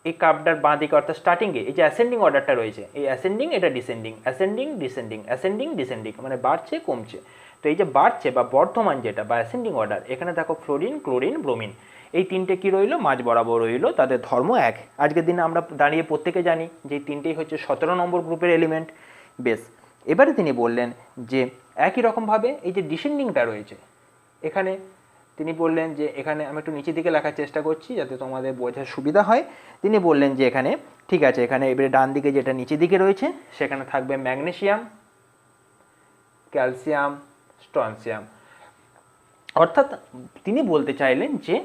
এই কার্ভটার বাঁ দিকে, অর্থাৎ স্টার্টিংয়ে এই যে অ্যাসেন্ডিং অর্ডারটা রয়েছে, এই অ্যাসেন্ডিং, এটা descending, ascending descending, ascending descending, মানে বাড়ছে কমছে। তো এই যে বাড়ছে বা বর্তমান যেটা বা অ্যাসেন্ডিং অর্ডার, এখানে দেখো ফ্লোরিন, ক্লোরিন, ব্রোমিন, এই তিনটে কি রইল? মাঝ বরাবর রইল, তাদের ধর্ম এক। আজকের দিনে আমরা দাঁড়িয়ে প্রত্যেকে জানি যে তিনটেই হচ্ছে 17 নম্বর গ্রুপের এলিমেন্ট। বেশ, এবারে তিনি বললেন যে একই রকমভাবে এই যে ডিসেন্ডিংটা রয়েছে, এখানে তিনি বললেন যে এখানে আমি একটু নিচের দিকে লেখার চেষ্টা করছি যাতে তোমাদের বোঝার সুবিধা হয়। তিনি বললেন যে এখানে ঠিক আছে, এখানে এবারে ডান দিকে যেটা নিচের দিকে রয়েছে সেখানে থাকবে ম্যাগনেসিয়াম, ক্যালসিয়াম, স্ট্রনসিয়াম। অর্থাৎ তিনি বলতে চাইলেন যে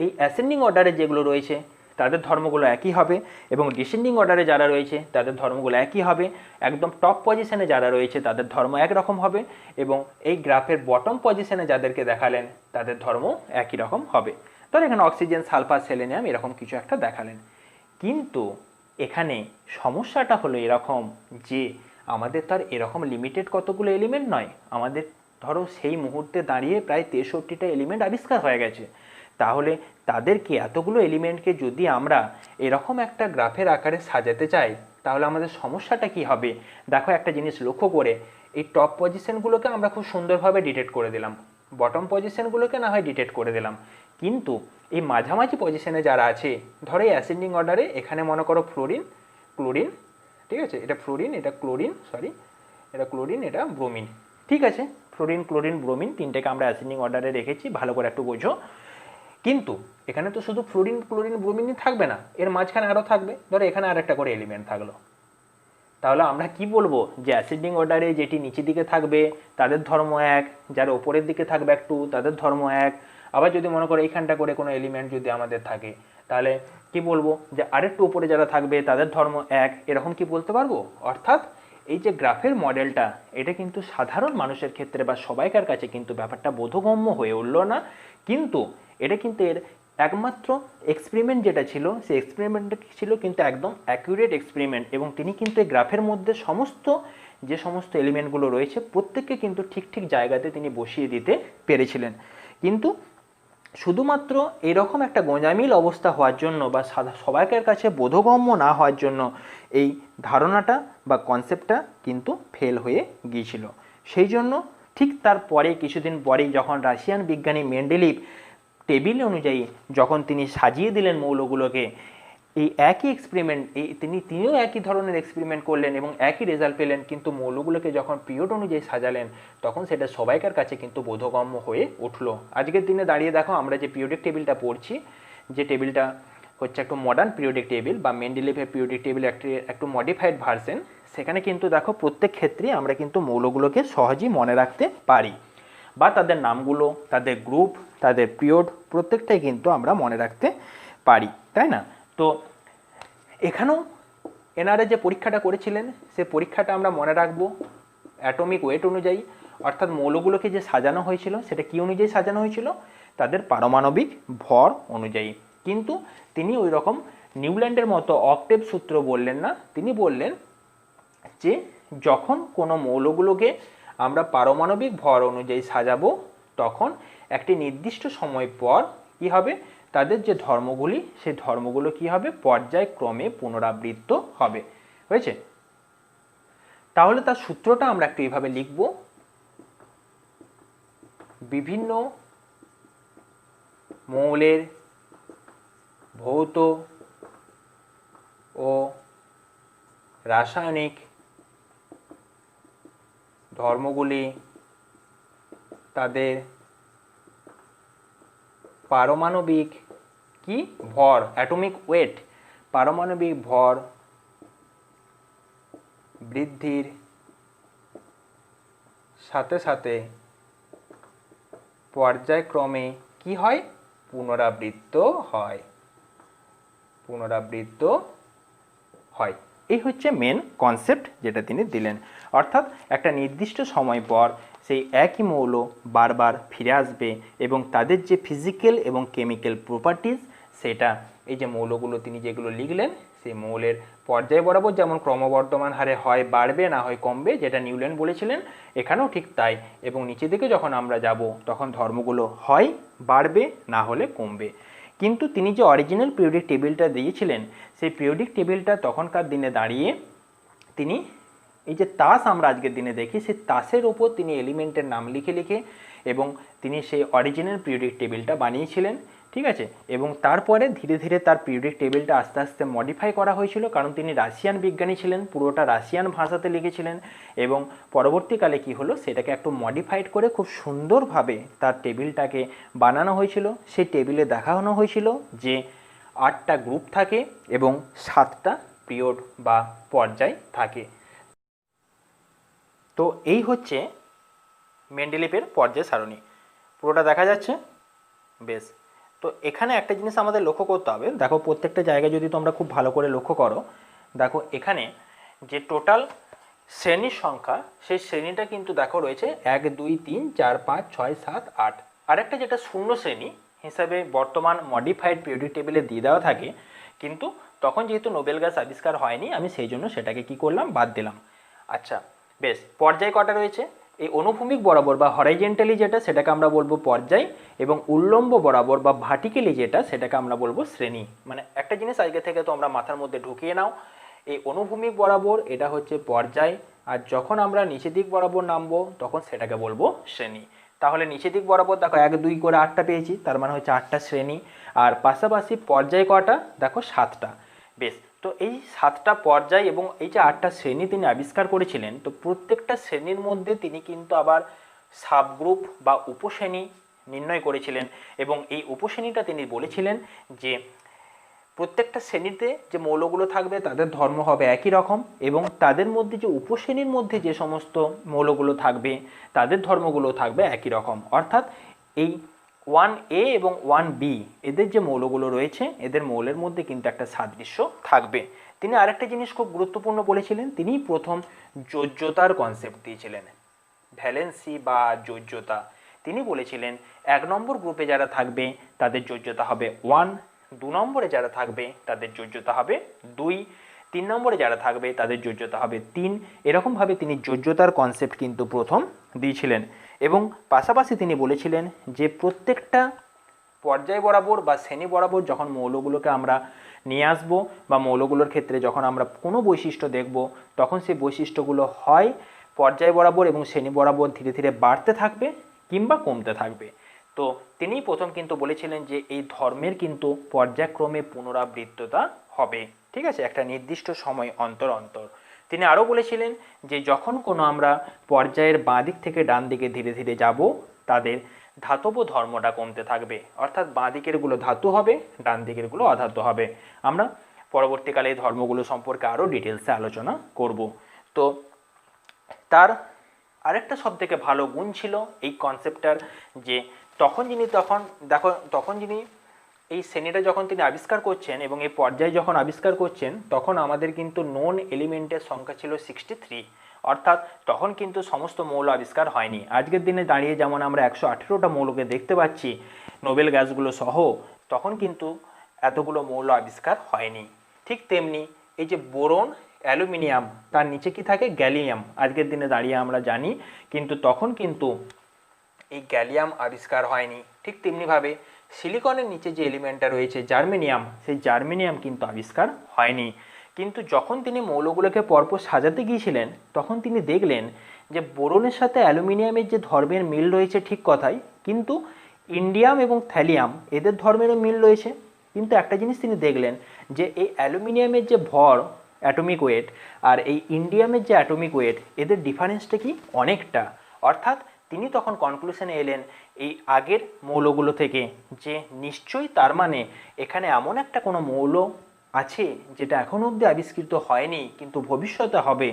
এই অ্যাসেন্ডিং অর্ডারে যেগুলো রয়েছে তাদের ধর্মগুলো একই হবে এবং ডিসেন্ডিং অর্ডারে যারা রয়েছে তাদের ধর্মগুলো একই হবে। একদম টপ পজিশনে যারা রয়েছে তাদের ধর্ম একরকম হবে এবং এই গ্রাফের বটম পজিশনে যাদেরকে দেখালেন তাদের ধর্ম একই রকম হবে। ধর এখানে অক্সিজেন, সালফার, সেলেনিয়াম এরকম কিছু একটা দেখালেন। কিন্তু এখানে সমস্যাটা হলো এরকম যে আমাদের তো আর এরকম লিমিটেড কতগুলো এলিমেন্ট নয়, আমাদের ধরো সেই মুহূর্তে দাঁড়িয়ে প্রায় 63টা এলিমেন্ট আবিষ্কার হয়ে গেছে। তাহলে তাদেরকে এতগুলো এলিমেন্টকে যদি আমরা এরকম একটা গ্রাফের আকারে সাজাতে চাই তাহলে আমাদের সমস্যাটা কি হবে? দেখো একটা জিনিস লক্ষ্য করে, এই টপ পজিশনগুলোকে আমরা খুব সুন্দরভাবে ডিটেক্ট করে দিলাম, বটম পজিশনগুলোকে না হয় ডিটেক্ট করে দিলাম, কিন্তু এই মাঝামাঝি পজিশনে যারা আছে, ধরো এই অ্যাসেন্ডিং অর্ডারে এখানে মনে করো ফ্লোরিন, ক্লোরিন, ঠিক আছে, এটা ফ্লোরিন, এটা ক্লোরিন, সরি, এটা ক্লোরিন, এটা ব্রোমিন। ঠিক আছে, ফ্লোরিন, ক্লোরিন, ব্রোমিন তিনটেকে আমরা অ্যাসেন্ডিং অর্ডারে রেখেছি, ভালো করে একটু বোঝো। কিন্তু এখানে তো শুধু ফ্লোরিন, ক্লোরিন, ব্রোমিনই থাকবে না, এর মাঝখানে আরও থাকবে। ধরো এখানে আরেকটা করে এলিমেন্ট থাকলো, তাহলে আমরা কি বলবো যে অ্যাসেন্ডিং অর্ডারে যেটি নিচের দিকে থাকবে তাদের ধর্ম এক, যার ওপরের দিকে থাকবে একটু তাদের ধর্ম এক। আবার যদি মনে করো এইখানটা করে কোনো এলিমেন্ট যদি আমাদের থাকে, তাহলে কি বলবো যে আরেকটু উপরে যারা থাকবে তাদের ধর্ম এক, এরকম কি বলতে পারবো? অর্থাৎ এই যে গ্রাফের মডেলটা, এটা কিন্তু সাধারণ মানুষের ক্ষেত্রে বা সবাইকার কাছে কিন্তু ব্যাপারটা বোধগম্য হয়ে উঠলো না, কিন্তু এটা কিন্তু এর একমাত্র এক্সপেরিমেন্ট যেটা ছিল, সেই এক্সপেরিমেন্টটা ছিল কিন্তু একদম অ্যাকুরেট এক্সপেরিমেন্ট, এবং তিনি কিন্তু এই গ্রাফের মধ্যে যে সমস্ত এলিমেন্টগুলো রয়েছে প্রত্যেককে কিন্তু ঠিক ঠিক জায়গাতে তিনি বসিয়ে দিতে পেরেছিলেন। কিন্তু শুধুমাত্র এরকম একটা গোঁজামিল অবস্থা হওয়ার জন্য বা সবাইকার কাছে বোধগম্য না হওয়ার জন্য এই ধারণাটা বা কনসেপ্টটা কিন্তু ফেল হয়ে গিয়েছিল। সেই জন্য ঠিক তারপরে কিছুদিন পরেই যখন রাশিয়ান বিজ্ঞানী মেন্ডেলিভ টেবিল অনুযায়ী যখন তিনি সাজিয়ে দিলেন মৌলগুলোকে, এই একই এক্সপেরিমেন্ট তিনিও একই ধরনের এক্সপেরিমেন্ট করলেন এবং একই রেজাল্ট পেলেন, কিন্তু মৌলগুলোকে যখন পিরিয়ড অনুযায়ী সাজালেন তখন সেটা সবাইকার কাছে কিন্তু বোধগম্য হয়ে উঠলো। আজকের দিনে দাঁড়িয়ে দেখো আমরা যে পিরিয়ডিক টেবিলটা পড়ছি, যে টেবিলটা হচ্ছে একটু মডার্ন পিরিয়ডিক টেবিল বা মেন্ডেলিভের পিরিয়ডিক টেবিল একটু মডিফাইড ভার্সন, সেখানে কিন্তু দেখো প্রত্যেক ক্ষেত্রে আমরা কিন্তু মৌলগুলোকে সহজেই মনে রাখতে পারি, বা তাদের নামগুলো, তাদের গ্রুপ, তাদের পিরিয়ড প্রত্যেকটাই কিন্তু আমরা মনে রাখতে পারি, তাই না? তো এখানেও এনারা যে পরীক্ষাটা করেছিলেন সে পরীক্ষাটা আমরা মনে রাখবো অ্যাটমিক ওয়েট অনুযায়ী, অর্থাৎ মৌলগুলোকে যে সাজানো হয়েছিল সেটা কি অনুযায়ী সাজানো হয়েছিল? তাদের পারমাণবিক ভর অনুযায়ী। কিন্তু তিনি ওই রকম নিউল্যান্ডের মতো অক্টেভ সূত্র বললেন না, তিনি বললেন যে যখন কোনো মৌলগুলোকে আমরা পারমাণবিক ভর অনুযায়ী সাজাবো তখন একটি নির্দিষ্ট সময় পর কি হবে, তাদের যে ধর্মগুলি সেই ধর্মগুলো কি হবে, পর্যায়ক্রমে পুনরাবৃত্ত হবে। হয়েছে? তাহলে তার সূত্রটা আমরা একটু এইভাবে লিখব, বিভিন্ন মৌলের ভৌত ও রাসায়নিক ধর্মগুলি তাদের পারমাণবিক কি ভর, অ্যাটমিক ওয়েট, পারমাণবিক ভর বৃদ্ধির সাথে সাথে পর্যায়ক্রমে কি হয়, পুনরাবৃত্ত হয়, পুনরাবৃত্ত হয়। এই হচ্ছে মেন কনসেপ্ট যেটা তিনি দিলেন। অর্থাৎ একটা নির্দিষ্ট সময় পর সেই একই মৌল বারবার ফিরে আসবে এবং তাদের যে ফিজিক্যাল এবং কেমিক্যাল প্রপার্টিজ, সেটা এই যে মৌলগুলো তিনি যেগুলো লিখলেন সেই মৌলের পর্যায় বরাবর যেমন ক্রমবর্ধমান হারে হয় বাড়বে না হয় কমবে, যেটা নিউল্যান্ড বলেছিলেন, এখানেও ঠিক তাই। এবং নিচের দিকে যখন আমরা যাব তখন ধর্মগুলো হয় বাড়বে না হলে কমবে। কিন্তু তিনি যে অরিজিনাল পিরিয়ডিক টেবিলটা দিয়েছিলেন সেই পিরিয়ডিক টেবিলটা তখনকার দিনে দাঁড়িয়ে তিনি এই যে তাস আমরা আজকের দিনে দেখি সেই তাসের ওপর তিনি এলিমেন্টের নাম লিখে লিখে এবং তিনি সেই অরিজিনাল পিরিয়ডিক টেবিলটা বানিয়েছিলেন। ঠিক আছে, এবং তারপরে ধীরে ধীরে তার পিরিয়ডিক টেবিলটা আস্তে আস্তে মডিফাই করা হয়েছিল, কারণ তিনি রাশিয়ান বিজ্ঞানী ছিলেন, পুরোটা রাশিয়ান ভাষাতে লিখেছিলেন, এবং পরবর্তীকালে কি হলো সেটাকে একটু মডিফাইড করে খুব সুন্দরভাবে তার টেবিলটাকে বানানো হয়েছিল। সেই টেবিলে দেখানো হয়েছিল যে 8টা গ্রুপ থাকে এবং 7টা পিরিয়ড বা পর্যায় থাকে। তো এই হচ্ছে মেন্ডেলিভের পর্যায় সারণী, পুরোটা দেখা যাচ্ছে? বেশ। তো এখানে একটা জিনিস আমাদের লক্ষ্য করতে হবে, দেখো প্রত্যেকটা জায়গায় যদি তোমরা খুব ভালো করে লক্ষ্য করো, দেখো এখানে যে টোটাল শ্রেণীর সংখ্যা সেই শ্রেণীটা কিন্তু দেখো রয়েছে 1 2 3 4 5 6 7 8। আরেকটা যেটা শূন্য শ্রেণী হিসাবে বর্তমান মডিফাইড পিরিয়ডিক টেবিলে দিয়ে দেওয়া থাকে, কিন্তু তখন যেহেতু নোবেল গ্যাস আবিষ্কার হয়নি আমি সেই জন্য সেটাকে কি করলাম, বাদ দিলাম। আচ্ছা বেশ, পর্যায় কটা রয়েছে? এই অনুভূমিক বরাবর বা হরাইজেন্টালি যেটা সেটাকে আমরা বলবো পর্যায়, এবং উল্লম্ব বরাবর বা ভার্টিক্যালি যেটা সেটাকে আমরা বলবো শ্রেণী। মানে একটা জিনিস আগে থেকে তো আমরা মাথার মধ্যে ঢুকিয়ে নাও, এই অনুভূমিক বরাবর এটা হচ্ছে পর্যায়, আর যখন আমরা নিচের দিক বরাবর নামবো তখন সেটাকে বলবো শ্রেণী। তাহলে নিচের দিক বরাবর দেখো 1 2 করে 8টা পেয়েছি, তার মানে হচ্ছে 8টা শ্রেণী, আর পাশাপাশি পর্যায় কটা দেখো 7টা। বেশ, তো তো এই 7টা পর্যায় এবং এই যে 8টা শ্রেণী তিনি আবিষ্কার করেছিলেন, তো প্রত্যেকটা শ্রেণীর মধ্যে তিনি কিন্তু আবার সাবগ্রুপ বা উপশ্রেণী নির্ণয় করেছিলেন এবং এই উপশ্রেণীটা তিনি বলেছিলেন যে প্রত্যেকটা শ্রেণীতে যে মৌলগুলো থাকবে তাদের ধর্ম হবে একই রকম এবং তাদের মধ্যে যে উপশ্রেণীর মধ্যে যে সমস্ত মৌলগুলো থাকবে তাদের ধর্মগুলো থাকবে একই রকম। অর্থাৎ এই 1A এবং 1B এদের যে মৌলগুলো রয়েছে এদের মৌলের মধ্যে কিন্তু একটা সাদৃশ্য থাকবে। তিনি আরেকটা জিনিস খুব গুরুত্বপূর্ণ বলেছিলেন, তিনি প্রথম যোজ্যতার কনসেপ্ট দিয়েছিলেন, ভ্যালেন্সি বা যোজ্যতা। তিনি বলেছিলেন 1 নম্বর গ্রুপে যারা থাকবে তাদের যোজ্যতা হবে 1, 2 নম্বরে যারা থাকবে তাদের যোজ্যতা হবে 2, 3 নম্বরে যারা থাকবে তাদের যোজ্যতা হবে 3। এরকমভাবে তিনি যোজ্যতার কনসেপ্ট কিন্তু প্রথম দিয়েছিলেন এবং পাশাপাশি তিনি বলেছিলেন যে প্রত্যেকটা পর্যায় বরাবর বা শ্রেণী বরাবর যখন মৌলগুলোকে আমরা নিয়ে আসব বা মৌলগুলোর ক্ষেত্রে যখন আমরা কোনো বৈশিষ্ট্য দেখব তখন সেই বৈশিষ্ট্যগুলো হয় পর্যায় বরাবর এবং শ্রেণী বরাবর ধীরে ধীরে বাড়তে থাকবে কিংবা কমতে থাকবে। তো তিনিই প্রথম কিন্তু বলেছিলেন যে এই ধর্মের কিন্তু পর্যায়ক্রমে পুনরাবৃত্ততা হবে, ঠিক আছে, একটা নির্দিষ্ট সময় অন্তর অন্তর। তিনি আরও বলেছিলেন যে যখন কোনো আমরা পর্যায়ের বাঁ দিক থেকে ডান দিকে ধীরে ধীরে যাব তাদের ধাতব ধর্মটা কমতে থাকবে, অর্থাৎ বাঁ দিকেরগুলো ধাতু হবে, ডান দিকেরগুলো অধাতু হবে। আমরা পরবর্তীকালে এই ধর্মগুলো সম্পর্কে আরও ডিটেলসে আলোচনা করব। তো তার আরেকটা সবথেকে ভালো গুণ ছিল এই কনসেপ্টটার যে তখন যিনি এই শ্রেণীটা যখন তিনি আবিষ্কার করছেন এবং এই পর্যায়ে যখন আবিষ্কার করছেন তখন আমাদের কিন্তু নন এলিমেন্টের সংখ্যা ছিল 63, অর্থাৎ তখন কিন্তু সমস্ত মৌল আবিষ্কার হয়নি। আজকের দিনে দাঁড়িয়ে যেমন আমরা 118টা মৌলকে দেখতে পাচ্ছি নোবেল গ্যাসগুলো সহ, তখন কিন্তু এতগুলো মৌল আবিষ্কার হয়নি। ঠিক তেমনি এই যে বোরন, অ্যালুমিনিয়াম, তার নিচে কি থাকে গ্যালিয়াম, আজকের দিনে দাঁড়িয়ে আমরা জানি, কিন্তু তখন কিন্তু এই গ্যালিয়াম আবিষ্কার হয়নি। ঠিক তেমনিভাবে সিলিকনের নিচে যে এলিমেন্টটা রয়েছে জার্মেনিয়াম, সেই জার্মেনিয়াম কিন্তু আবিষ্কার হয়নি। কিন্তু যখন তিনি মৌলগুলোকে পরপর সাজাতে গিয়েছিলেন তখন তিনি দেখলেন যে বোরনের সাথে অ্যালুমিনিয়ামের যে ধর্মের মিল রয়েছে ঠিক কথাই, কিন্তু ইন্ডিয়াম এবং থ্যালিয়াম এদের ধর্মেরও মিল রয়েছে। কিন্তু একটা জিনিস তিনি দেখলেন যে এই অ্যালুমিনিয়ামের যে ভর অ্যাটমিক ওয়েট আর এই ইন্ডিয়ামের যে অ্যাটমিক ওয়েট এদের ডিফারেন্সটা কি অনেকটা। অর্থাৎ তিনি তখন কনক্লুশনে এলেন এই আগের মৌলগুলো থেকে যে নিশ্চয়ই তার মানে এখানে এমন একটা কোনো মৌল আছে যেটা এখনও অবধি আবিষ্কৃত হয়নি কিন্তু ভবিষ্যতে হবে।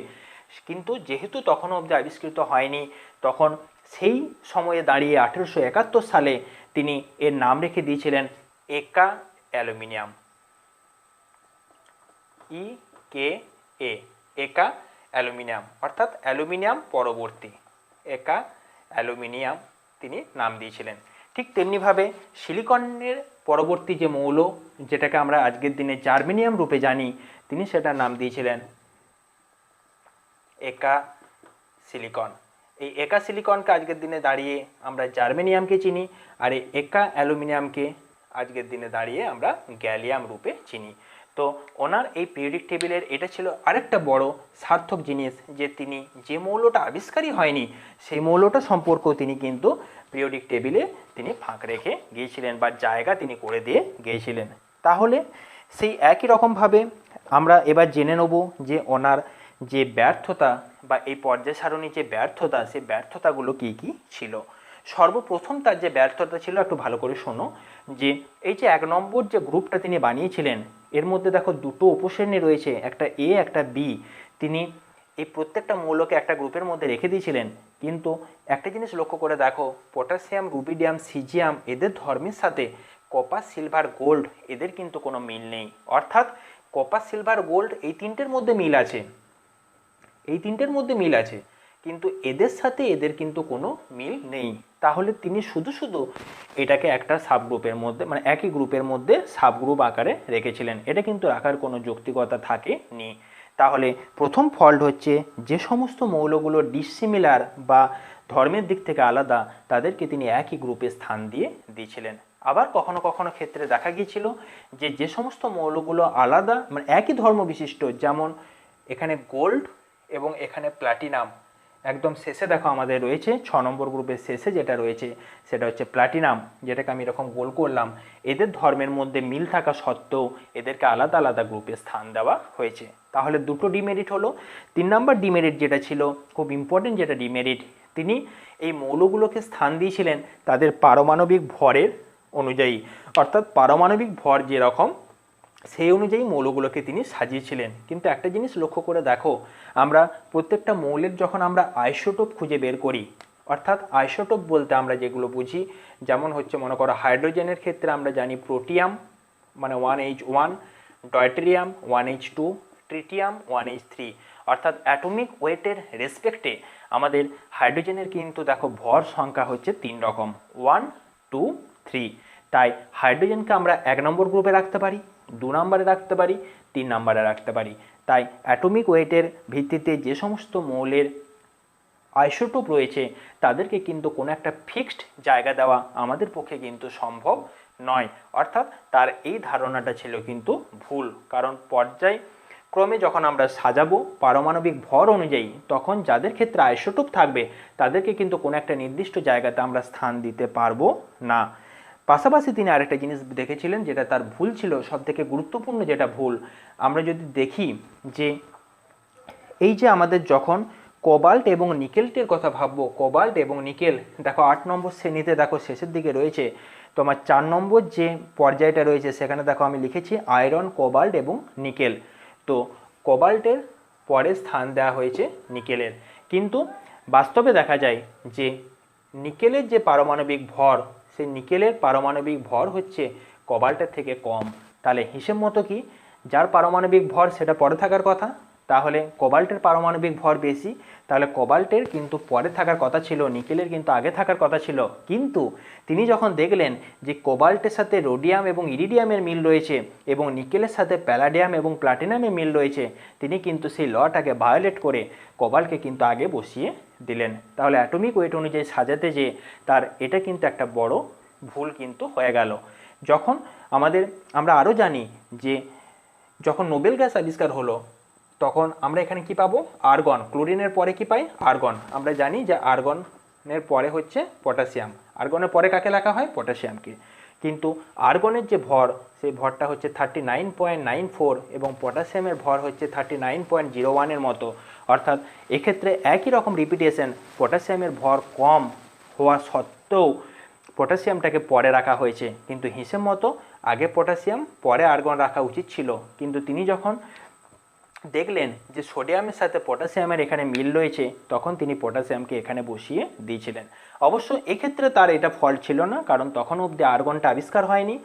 কিন্তু যেহেতু তখনও অবধি আবিষ্কৃত হয়নি, তখন সেই সময়ে দাঁড়িয়ে 1871 সালে তিনি এর নাম রেখে দিয়েছিলেন একা অ্যালুমিনিয়াম, EKA, একা অ্যালুমিনিয়াম, অর্থাৎ অ্যালুমিনিয়াম পরবর্তী, একা অ্যালুমিনিয়াম তিনি নাম দিয়েছিলেন। ঠিক তেমনিভাবে সিলিকনের পরবর্তী যে মৌল যেটাকে আমরা আজকের দিনে জার্মেনিয়াম রূপে জানি, তিনি সেটার নাম দিয়েছিলেন একা সিলিকন। এই একা সিলিকনকে আজকের দিনে দাঁড়িয়ে আমরা জার্মেনিয়ামকে চিনি, আর এই একা অ্যালুমিনিয়ামকে আজকের দিনে দাঁড়িয়ে আমরা গ্যালিয়াম রূপে চিনি। তো ওনার এই পিরিয়ডিক টেবিলের এটা ছিল আরেকটা বড় সার্থক জিনিস যে তিনি যে মৌলটা আবিষ্কারই হয়নি সেই মৌলটা সম্পর্কেও তিনি কিন্তু পিরিয়ডিক টেবিলে তিনি ফাঁক রেখে গিয়েছিলেন বা জায়গা তিনি করে দিয়ে গিয়েছিলেন। তাহলে সেই একই রকমভাবে আমরা এবার জেনে নেব যে ওনার যে ব্যর্থতা বা এই পর্যায় সারণীর যে ব্যর্থতা, সেই ব্যর্থতাগুলো কী কী ছিল। সর্বপ্রথম তার যে ব্যর্থতা ছিল একটু ভালো করে শোনো, যে এই যে 1 নম্বর যে গ্রুপটা তিনি বানিয়েছিলেন এর মধ্যে দেখো দুটো উপশ্রেণী রয়েছে, একটা A একটা B। তিনি এই প্রত্যেকটা মৌলকে একটা গ্রুপের মধ্যে রেখে দিয়েছিলেন, কিন্তু একটা জিনিস লক্ষ্য করে দেখো, পটাশিয়াম, রুবিডিয়াম, সিজিয়াম এদের ধর্মের সাথে কপার, সিলভার, গোল্ড এদের কিন্তু কোনো মিল নেই। অর্থাৎ কপার, সিলভার, গোল্ড এই তিনটের মধ্যে মিল আছে, এই তিনটের মধ্যে মিল আছে, কিন্তু এদের সাথে এদের কিন্তু কোনো মিল নেই। তাহলে তিনি শুধু শুধু এটাকে একটা সাবগ্রুপের মধ্যে মানে একই গ্রুপের মধ্যে সাবগ্রুপ আকারে রেখেছিলেন, এটা কিন্তু রাখার কোনো যৌক্তিকতা থাকেনি। তাহলে প্রথম ফল্ট হচ্ছে যে সমস্ত মৌলগুলো ডিসিমিলার বা ধর্মের দিক থেকে আলাদা তাদেরকে তিনি একই গ্রুপে স্থান দিয়েছিলেন। আবার কখনো কখনো ক্ষেত্রে দেখা গিয়েছিল যে যে সমস্ত মৌলগুলো আলাদা মানে একই ধর্ম বিশিষ্ট, যেমন এখানে গোল্ড এবং এখানে প্ল্যাটিনাম, একদম শেষে দেখো আমাদের রয়েছে 6 নম্বর গ্রুপের শেষে যেটা রয়েছে সেটা হচ্ছে প্লাটিনাম, যেটাকে আমি এরকম গোল করলাম। এদের ধর্মের মধ্যে মিল থাকা সত্ত্বেও এদেরকে আলাদা আলাদা গ্রুপে স্থান দেওয়া হয়েছে। তাহলে দুটো ডিমেরিট হলো। 3 নম্বর ডিমেরিট যেটা ছিল, খুব ইম্পর্টেন্ট যেটা ডিমেরিট, তিনি এই মৌলগুলোকে স্থান দিয়েছিলেন তাদের পারমাণবিক ভরের অনুযায়ী, অর্থাৎ পারমাণবিক ভর যেরকম সেই অনুযায়ী মৌলগুলোকে তিনি সাজিয়েছিলেন। কিন্তু একটা জিনিস লক্ষ্য করে দেখো, আমরা প্রত্যেকটা মৌলের যখন আমরা আইসোটোপ খুঁজে বের করি, অর্থাৎ আইসোটোপ বলতে আমরা যেগুলো বুঝি, যেমন হচ্ছে মনে করো হাইড্রোজেনের ক্ষেত্রে আমরা জানি প্রোটিয়াম মানে 1H1, deuterium 1H2, tritium 1H3, অর্থাৎ অ্যাটমিক ওয়েটের রেসপেক্টে আমাদের হাইড্রোজেনের কিন্তু দেখো ভর সংখ্যা হচ্ছে 3 রকম, 1, 2, 3। তাই হাইড্রোজেনকে আমরা 1 নম্বর গ্রুপে রাখতে পারি, 2 নম্বরে রাখতে পারি, 3 নম্বরে রাখতে পারি। তাই অ্যাটমিক ওয়েটের ভিত্তিতে যে সমস্ত মৌলের আইসোটোপ রয়েছে তাদেরকে কিন্তু কোনো একটা ফিক্সড জায়গা দেওয়া আমাদের পক্ষে কিন্তু সম্ভব নয়, অর্থাৎ তার এই ধারণাটা ছিল কিন্তু ভুল। কারণ পর্যায়ক্রমে যখন আমরা সাজাবো পারমাণবিক ভর অনুযায়ী, তখন যাদের ক্ষেত্রে আইসোটোপ থাকবে তাদেরকে কিন্তু কোনো একটা নির্দিষ্ট জায়গাতে আমরা স্থান দিতে পারবো না। পাশাপাশি তিনি আরেকটা জিনিস দেখেছিলেন যেটা তার ভুল ছিল, সবথেকে গুরুত্বপূর্ণ যেটা ভুল, আমরা যদি দেখি যে এই যে আমাদের যখন কোবাল্ট এবং নিকেলটের কথা ভাববো, কোবাল্ট এবং নিকেল দেখো 8 নম্বর শ্রেণীতে দেখো শেষের দিকে রয়েছে তোমার 4 নম্বর যে পর্যায়টা রয়েছে সেখানে দেখো আমি লিখেছি আয়রন, কোবাল্ট এবং নিকেল। তো কোবাল্টের পরে স্থান দেওয়া হয়েছে নিকেলের, কিন্তু বাস্তবে দেখা যায় যে নিকেলের যে পারমাণবিক ভর, সেই নিকেলের পারমাণবিক ভর হচ্ছে কোবাল্টের থেকে কম। তাহলে হিসেব মতো কি, যার পারমাণবিক ভর সেটা পরে থাকার কথা, তাহলে কোবাল্টের পারমাণবিক ভর বেশি, তাহলে কোবাল্টের কিন্তু পরে থাকার কথা ছিল, নিকেলের কিন্তু আগে থাকার কথা ছিল। কিন্তু তিনি যখন দেখলেন যে কোবাল্টের সাথে রোডিয়াম এবং ইরিডিয়ামের মিল রয়েছে এবং নিকেলের সাথে প্যালাডিয়াম এবং প্লাটিনামের মিল রয়েছে, তিনি কিন্তু সেই লটাকে ভায়োলেট করে কোবাল্টকে কিন্তু আগে বসিয়ে দিলেন। তাহলে অ্যাটমিক ওয়েট অনুযায়ী সাজাতে যে তার এটা কিন্তু একটা বড় ভুল কিন্তু হয়ে গেল। যখন আমরা আরও জানি যে যখন নোবেল গ্যাস আবিষ্কার হলো, তখন আমরা এখানে কি পাবো, আর্গন। ক্লোরিনের পরে কি পাই, আর্গন। আমরা জানি যে আর্গনের পরে হচ্ছে পটাশিয়াম, আর্গনের পরে কাকে লেখা হয়, পটাশিয়ামকে। কিন্তু আর্গনের যে ভর, সেই ভরটা হচ্ছে 39.94 এবং পটাশিয়ামের ভর হচ্ছে 39.01 মতো। অর্থাৎ এক্ষেত্রে একই রকম রিপিটেশন, পটাশিয়ামের ভর কম হওয়া সত্ত্বেও পটাশিয়ামটাকে পরে রাখা হয়েছে, কিন্তু হিসেব মতো আগে পটাশিয়াম পরে আর্গন রাখা উচিত ছিল। কিন্তু তিনি যখন দেখলেন যে সোডিয়ামের সাথে পটাশিয়ামের এখানে মিল রয়েছে, তখন তিনি পটাশিয়ামকে এখানে বসিয়ে দিয়েছিলেন। অবশ্য এক্ষেত্রে তার এটা ফল্ট ছিল না, কারণ তখন অবধি আর্গনটা আবিষ্কার হয়নি।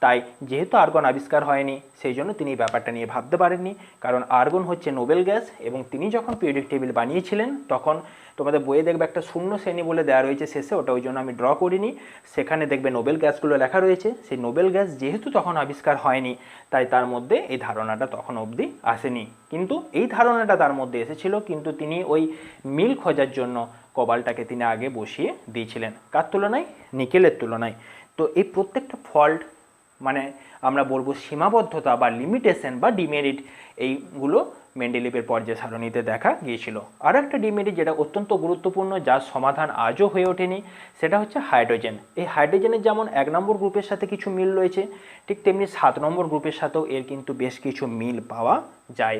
তাই যেহেতু আর্গন আবিষ্কার হয়নি, সেই জন্য তিনি ব্যাপারটা নিয়ে ভাবতে পারেননি। কারণ আর্গন হচ্ছে নোবেল গ্যাস, এবং তিনি যখন পিরিয়ডিক টেবিল বানিয়েছিলেন তখন তোমাদের বইয়ে দেখবে একটা শূন্য শ্রেণী বলে দেওয়া রয়েছে শেষে, ওটা ওই জন্য আমি ড্র করিনি। সেখানে দেখবে নোবেল গ্যাসগুলো লেখা রয়েছে। সেই নোবেল গ্যাস যেহেতু তখন আবিষ্কার হয়নি, তাই তার মধ্যে এই ধারণাটা তখন অবধি আসেনি। কিন্তু এই ধারণাটা তার মধ্যে এসেছিল, কিন্তু তিনি ওই মিল খোঁজার জন্য কোবাল্টটাকে তিনি আগে বসিয়ে দিয়েছিলেন, কার তুলনায়, নিকেলের তুলনায়। তো এই প্রত্যেকটা ফল্ট মানে আমরা বলবো সীমাবদ্ধতা বা লিমিটেশন বা ডিমেরিট, এইগুলো মেন্ডেলিভের পর্যায় সারণীতে দেখা গিয়েছিল। আর একটা ডিমেরিট যেটা অত্যন্ত গুরুত্বপূর্ণ, যার সমাধান আজও হয়ে ওঠেনি, সেটা হচ্ছে হাইড্রোজেন। এই হাইড্রোজেনের যেমন 1 নম্বর গ্রুপের সাথে কিছু মিল রয়েছে, ঠিক তেমনি 7 নম্বর গ্রুপের সাথেও এর কিন্তু বেশ কিছু মিল পাওয়া যায়।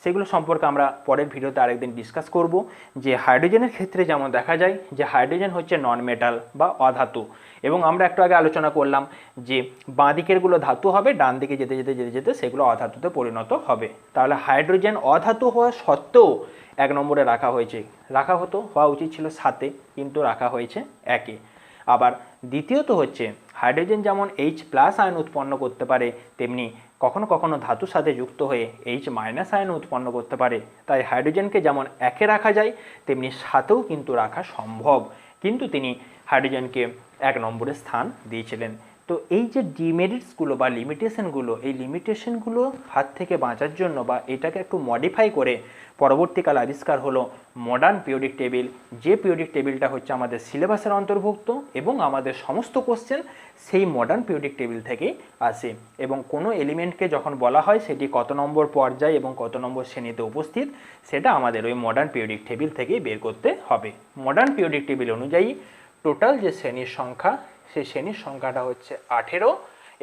সেগুলো সম্পর্কে আমরা পরের ভিডিওতে আরেকদিন ডিসকাস করব। যে হাইড্রোজেনের ক্ষেত্রে যেমন দেখা যায় যে হাইড্রোজেন হচ্ছে নন মেটাল বা অধাতু, এবং আমরা একটু আগে আলোচনা করলাম যে বাঁ দিকেরগুলো ধাতু হবে, ডান দিকে যেতে যেতে যেতে যেতে সেগুলো অধাতুতে পরিণত হবে। তাহলে হাইড্রোজেন অধাতু হওয়া সত্ত্বেও 1 নম্বরে রাখা হওয়া উচিত ছিল 7, কিন্তু রাখা হয়েছে 1-এ। আবার দ্বিতীয়ত হচ্ছে হাইড্রোজেন যেমন H+ আয়ন উৎপন্ন করতে পারে, তেমনি কখনো কখনো ধাতুর সাথে যুক্ত হয়ে H- আয়ন উৎপন্ন করতে পারে। তাই হাইড্রোজেনকে যেমন 1-এ রাখা যায়, তেমনি 7-এও কিন্তু রাখা সম্ভব। কিন্তু তিনি হাইড্রোজেনকে 1 নম্বরে স্থান দিয়েছিলেন। তো এই যে ডিমেরিটসগুলো বা লিমিটেশনগুলো, এই লিমিটেশনগুলো হাত থেকে বাঁচার জন্য বা এটাকে একটু মডিফাই করে পরবর্তীকাল আবিষ্কার হলো মডার্ন পিরিয়ডিক টেবিল, যে পিরিয়ডিক টেবিলটা হচ্ছে আমাদের সিলেবাসের অন্তর্ভুক্ত এবং আমাদের সমস্ত কোশ্চেন সেই মডার্ন পিরিয়ডিক টেবিল থেকেই আসে। এবং কোনো এলিমেন্টকে যখন বলা হয় সেটি কত নম্বর পর্যায় এবং কত নম্বর শ্রেণীতে উপস্থিত, সেটা আমাদের ওই মডার্ন পিরিয়ডিক টেবিল থেকেই বের করতে হবে। মডার্ন পিরিয়ডিক টেবিল অনুযায়ী টোটাল যে শ্রেণীর সংখ্যা, সেই শ্রেণীর সংখ্যাটা হচ্ছে 18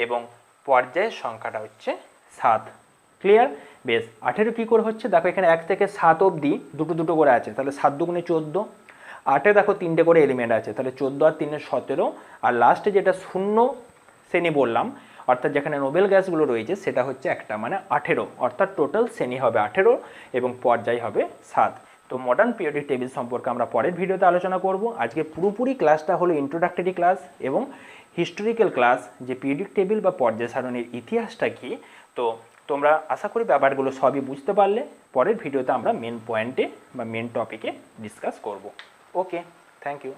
এবং পর্যায়ের সংখ্যাটা হচ্ছে 7। ক্লিয়ার? বেশ, 18 কী করে হচ্ছে দেখো, এখানে 1 থেকে 7 অবধি দুটো দুটো করে আছে, তাহলে 7 দুগুণে 14, 8-এ দেখো 3টে করে এলিমেন্ট আছে, তাহলে 14 আর 3-এ 17, আর লাস্টে যেটা শূন্য শ্রেণী বললাম অর্থাৎ যেখানে নোবেল গ্যাসগুলো রয়েছে সেটা হচ্ছে একটা, মানে 18, অর্থাৎ টোটাল শ্রেণী হবে 18 এবং পর্যায় হবে 7। তো মডার্ন পিরিয়ডিক টেবিল সম্পর্কে আমরা পরের ভিডিওতে আলোচনা করব। আজকে পুরোপুরি ক্লাসটা হলো ইন্ট্রোডাক্টরি ক্লাস এবং হিস্টোরিক্যাল ক্লাস, যে পিরিয়ডিক টেবিল বা পর্যায় সারণীর ইতিহাসটা কী। তো তোমরা আশা করি ব্যাপারগুলো সবই বুঝতে পারলে। পরের ভিডিওতে আমরা মেন পয়েন্টে বা মেন টপিকে ডিসকাস করব। ওকে, থ্যাংক ইউ।